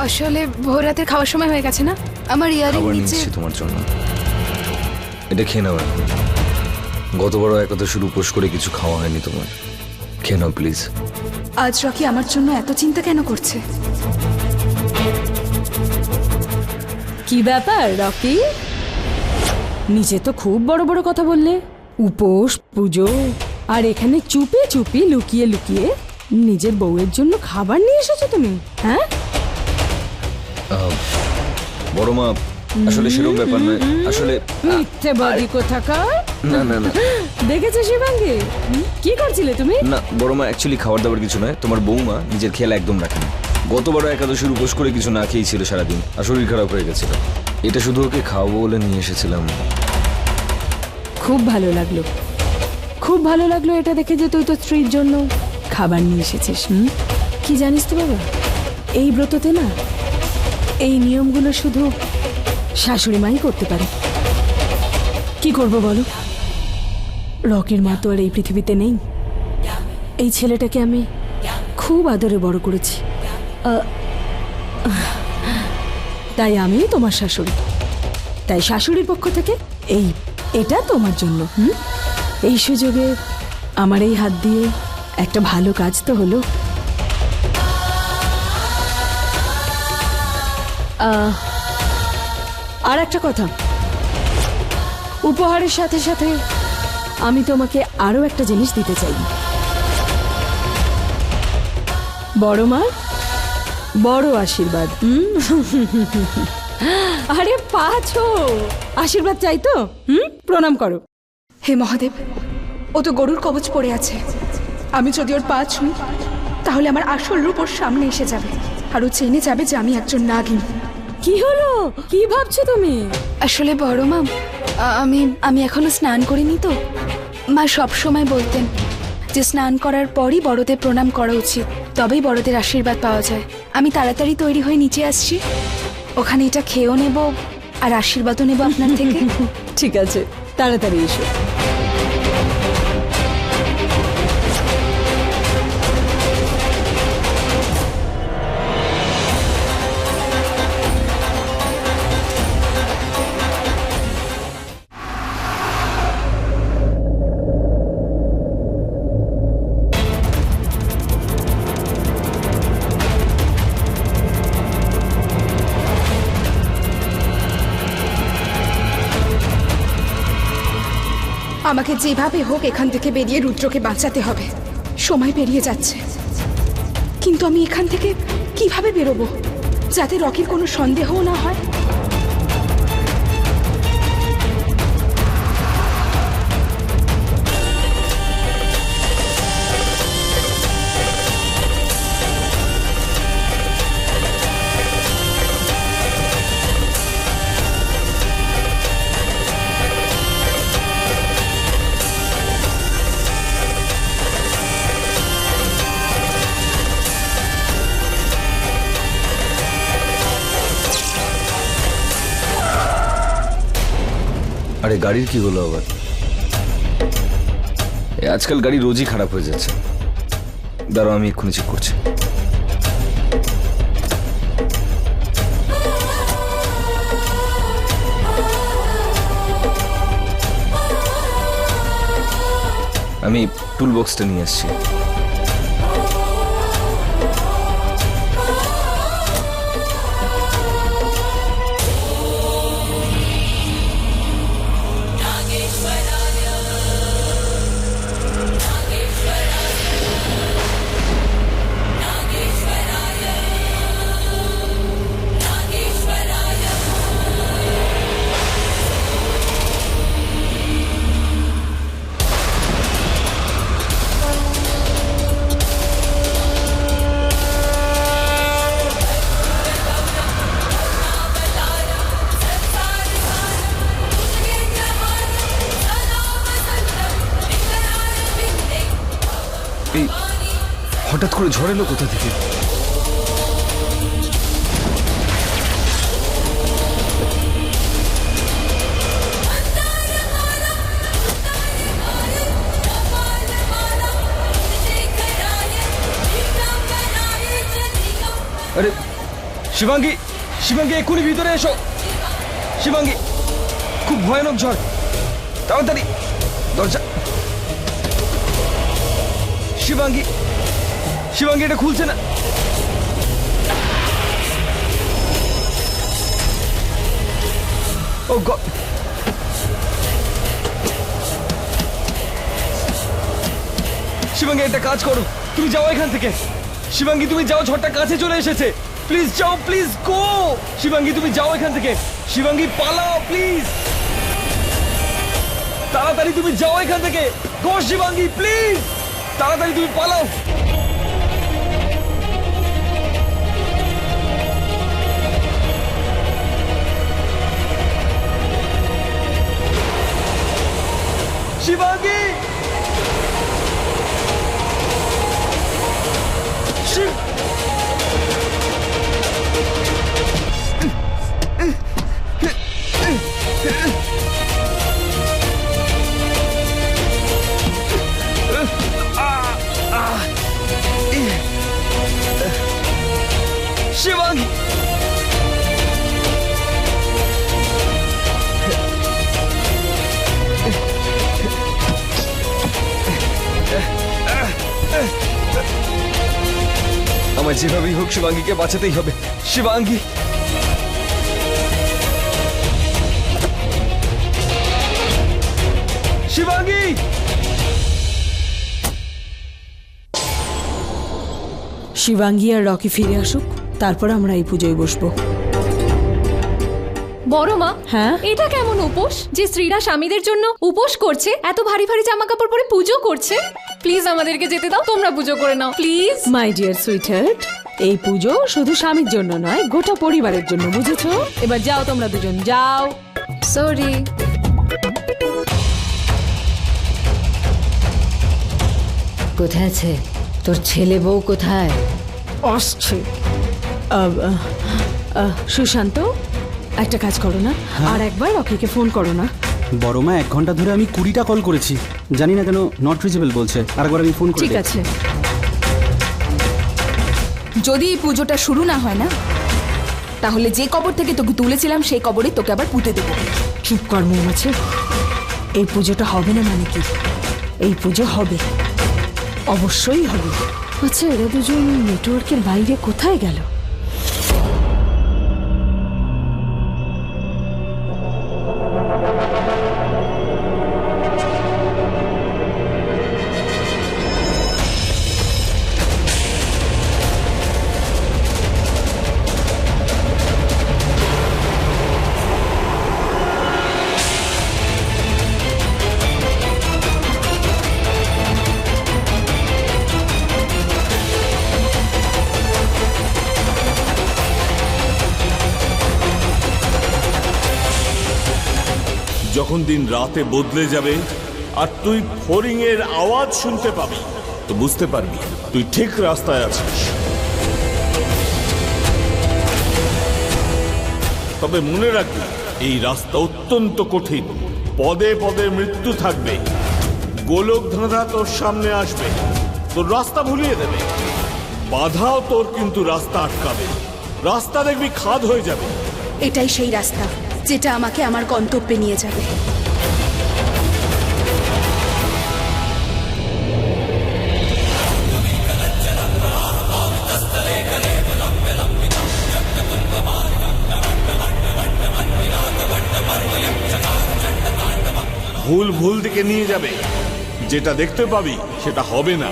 আসলে ভোর রাতের খাওয়ার সময় হয়ে গেছে না, আমার ইয়ারিং খাবার নিচে। নিচ্ছি তোমার জন্য, এটা খেয়ে নাও এখন। গতবারও একাদশীর উপোস করে কিছু খাওয়া হয়নি তোমার, খেয়ে নাও প্লিজ। আজ রকি আমার জন্য এত চিন্তা কেন করছে? কি ব্যাপার রকি? নিজে তো খুব বড় বড় কথা বললে, উপোস পুজো, আর এখানে চুপি চুপি লুকিয়ে লুকিয়ে নিজের বউয়ের জন্য খাবার নিয়ে এসেছো তুমি, হ্যাঁ? বড় মা, আসলে সেরকম ব্যাপার নয়, আসলে মিথ্যে বডি কোথাকার। না না না দেখেছো শিবাঙ্গী, কি করছিলে তুমি? না বড় মা, অ্যাকচুয়ালি খাবার দাবার কিছু নয়, তোমার বৌমা নিজের খেয়াল একদম রাখেনি। গতবারও একাদশীর উপোস করে কিছু না খেয়েই ছিল সারাদিন, আর শরীর খারাপ হয়ে গেছিল। এটা শুধু ওকে খাওয়াবো বলে নিয়ে এসেছিলাম। খুব ভালো লাগলো, খুব ভালো লাগলো এটা দেখে যে তুই তো স্ত্রীর জন্য খাবার নিয়ে এসেছিস। কি জানিস তো বাবা, এই ব্রততে না এই নিয়মগুলো শুধু শাশুড়ি মাই করতে পারে। কি করব বলো, রকির মা তো আর এই পৃথিবীতে নেই। এই ছেলেটাকে আমি খুব আদরে বড় করেছি, তাই আমি তোমার শাশুড়ি, তাই শাশুড়ির পক্ষ থেকে এটা তোমার জন্য। এই সুযোগে আমার এই হাত দিয়ে একটা ভালো কাজ তো হলো। আর একটা কথা, উপহারের সাথে সাথে আমি তোমাকে আরো একটা জিনিস দিতে চাই। বড় মা, বড় আশীর্বাদ। আরে পাছো, আশীর্বাদ চাই তো, প্রণাম করো। হে মহাদেব, ও তো গরুর কবচ পড়ে আছে, আমি যদি ওর পা ছুঁই তাহলে আমার আসল রূপ ওর সামনে এসে যাবে, আর ও জেনে যাবে যে আমি একজন নাগিন। কি হলো, কি ভাবছো তুমি? আসলে বড় মা, আমি এখনো স্নান করিনি তো। মা সব সময় বলতেন যে স্নান করার পরই বড়দের প্রণাম করা উচিত, তবেই বড়দের আশীর্বাদ পাওয়া যায়। আমি তাড়াতাড়ি তৈরি হয়ে নিচে আসছি, ওখানে এটা খেয়েও নেব আর আশীর্বাদও নেব আপনার থেকে। ঠিক আছে, তাড়াতাড়ি এসো। আমাকে যেভাবে হোক এখান থেকে বেরিয়ে রুদ্রকে বাঁচাতে হবে। সময় পেরিয়ে যাচ্ছে, কিন্তু আমি এখান থেকে কিভাবে বেরোবো যাতে রকির কোনো সন্দেহও না হয়? আরে গাড়ির কি হলো আবার? আজকাল গাড়ি রোজই খারাপ হয়ে যাচ্ছে। দাঁড়াও, আমি এক্ষুনি চেক করছি। আমি টুল বক্সটা নিয়ে আসছি। হঠাৎ করে ঝড় এলো কোথা থেকে? আরে শিবাঙ্গী, শিবাঙ্গী এক্ষুনি ভিতরে এসো। শিবাঙ্গী, খুব ভয়ানক ঝড়, তাড়াতাড়ি দরজা। শিবাঙ্গী, শিবাঙ্গী এটা খুলছে না। ও গড, শিবাঙ্গী একটা কাজ করো, তুমি যাও এখান থেকে। শিবাঙ্গী তুমি যাও, ঝড়টা কাছে চলে এসেছে। প্লিজ যাও, প্লিজ গো। শিবাঙ্গী তুমি যাও এখান থেকে। শিবাঙ্গী পালাও প্লিজ, তাড়াতাড়ি তুমি যাও এখান থেকে। গো শিবাঙ্গী প্লিজ, তাড়াতাড়ি তুমি পালাও। শিবাঙ্গী, শিবাঙ্গী, আমার যেভাবেই হোক শিবাঙ্গীকে বাঁচাতেই হবে। শিবাঙ্গী, শিবাঙ্গী। শিবাঙ্গী আর রকি ফিরে আসুক, তারপর আমরা এই পুজোয় বসবো। বড় মা, হ্যাঁ এটা কেমন উপোস যে স্ত্রীরা স্বামীদের জন্য উপোস করছে, এত ভারী ভারী জামা কাপড় পরে পুজো করছে? প্লিজ আমাদেরকে যেতে দাও, তোমরা পুজো করে নাও প্লিজ। মাই ডিয়ার সুইটহার্ট, এই পুজো শুধু স্বামীর জন্য নয়, গোটা পরিবারের জন্য, বুঝেছো? এবার যাও তোমরা দুজন, যাও। সরি। কোথায় আছে তোর ছেলে বউ? কোথায় আসছে? সুশান্ত, একটা কাজ করো না, আর একবার রকিকে ফোন করো না। বড় মা, 1 ঘন্টা ধরে আমি 20টা কল করেছি, জানি না কেন নট রিচেবল বলছে। আরেকবার আমি ফোন করে ঠিক আছে। যদি এই পুজোটা শুরু না হয় না, তাহলে যে কবর থেকে তোকে তুলেছিলাম সেই কবরে তোকে আবার পুঁতে দেবো। চুপ কর মৌমাছি, এই পুজোটা হবে না মানে কি? এই পুজো হবে, অবশ্যই হবে। আচ্ছা, এরা দুজন নেটওয়ার্কের বাইরে কোথায় গেল? যখন দিন রাতে বদলে যাবে আর তুই ফড়িং এর আওয়াজ শুনতে পাবি, তো বুঝতে পারবি তুই ঠিক রাস্তায় আছিস। তবে মনে রাখবি, এই রাস্তা অত্যন্ত কঠিন, পদে পদে মৃত্যু থাকবে। গোলক ধাঁধা তোর সামনে আসবে, তোর রাস্তা ভুলিয়ে দেবে। বাধাও তোর কিন্তু রাস্তা আটকাবে, রাস্তা দেখবি খাদ হয়ে যাবে। এটাই সেই রাস্তা যেটা আমাকে আমার গন্তব্যে নিয়ে যাবে। ভুল ভুল দিকে নিয়ে যাবে। যেটা দেখতে পাবি সেটা হবে না,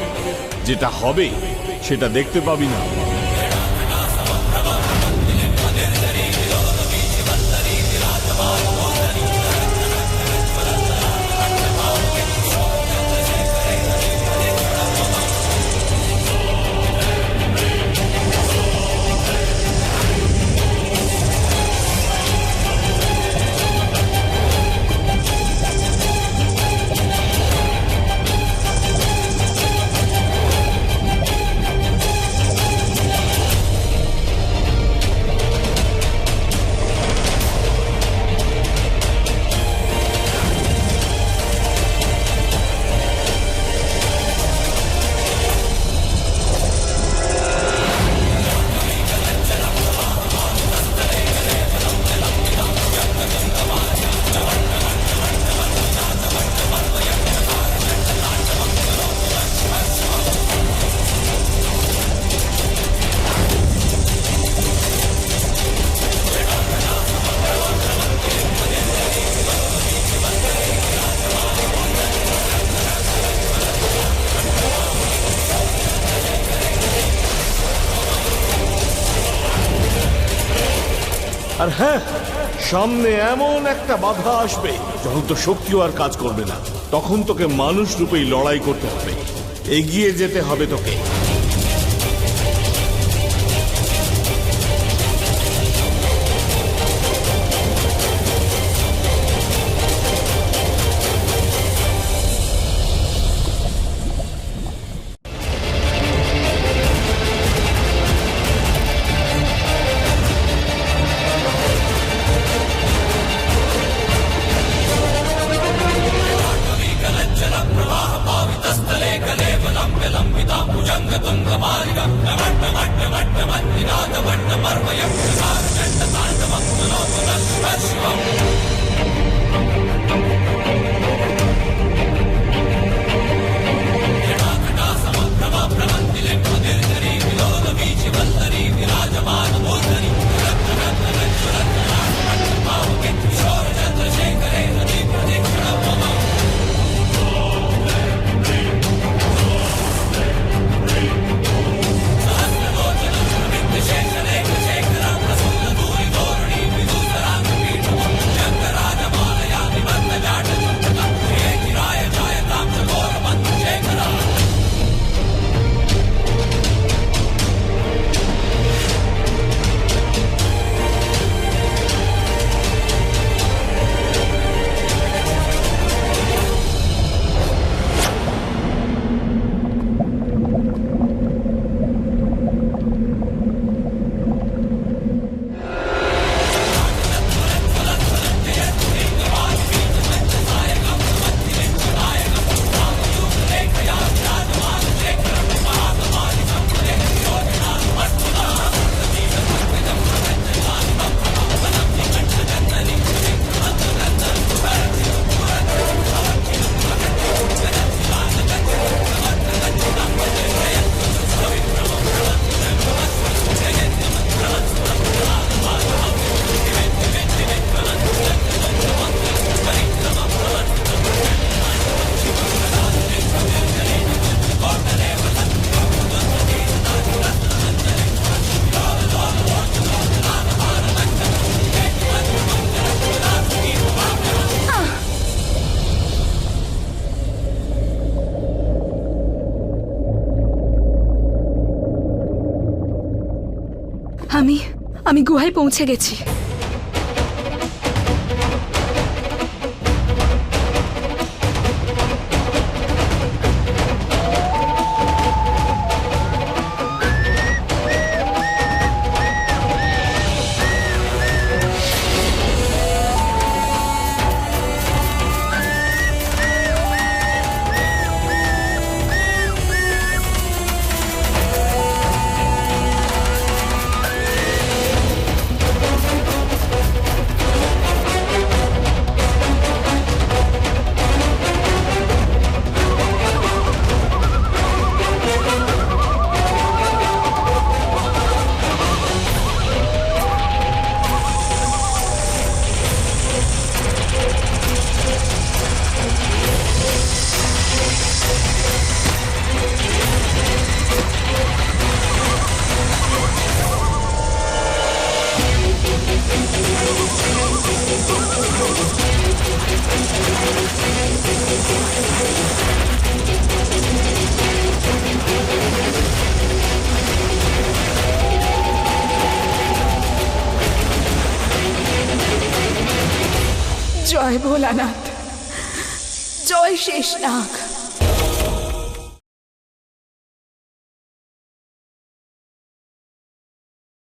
যেটা হবে সেটা দেখতে পাবি না। আর হ্যাঁ, সামনে এমন একটা বাধা আসবে যখন তো শক্তিও আর কাজ করবে না, তখন তোকে মানুষ রূপেই লড়াই করতে হবে, এগিয়ে যেতে হবে তোকে। আমি গুহায় পৌঁছে গেছি। জয় ভোলানাথ, জয় শেষনাগ।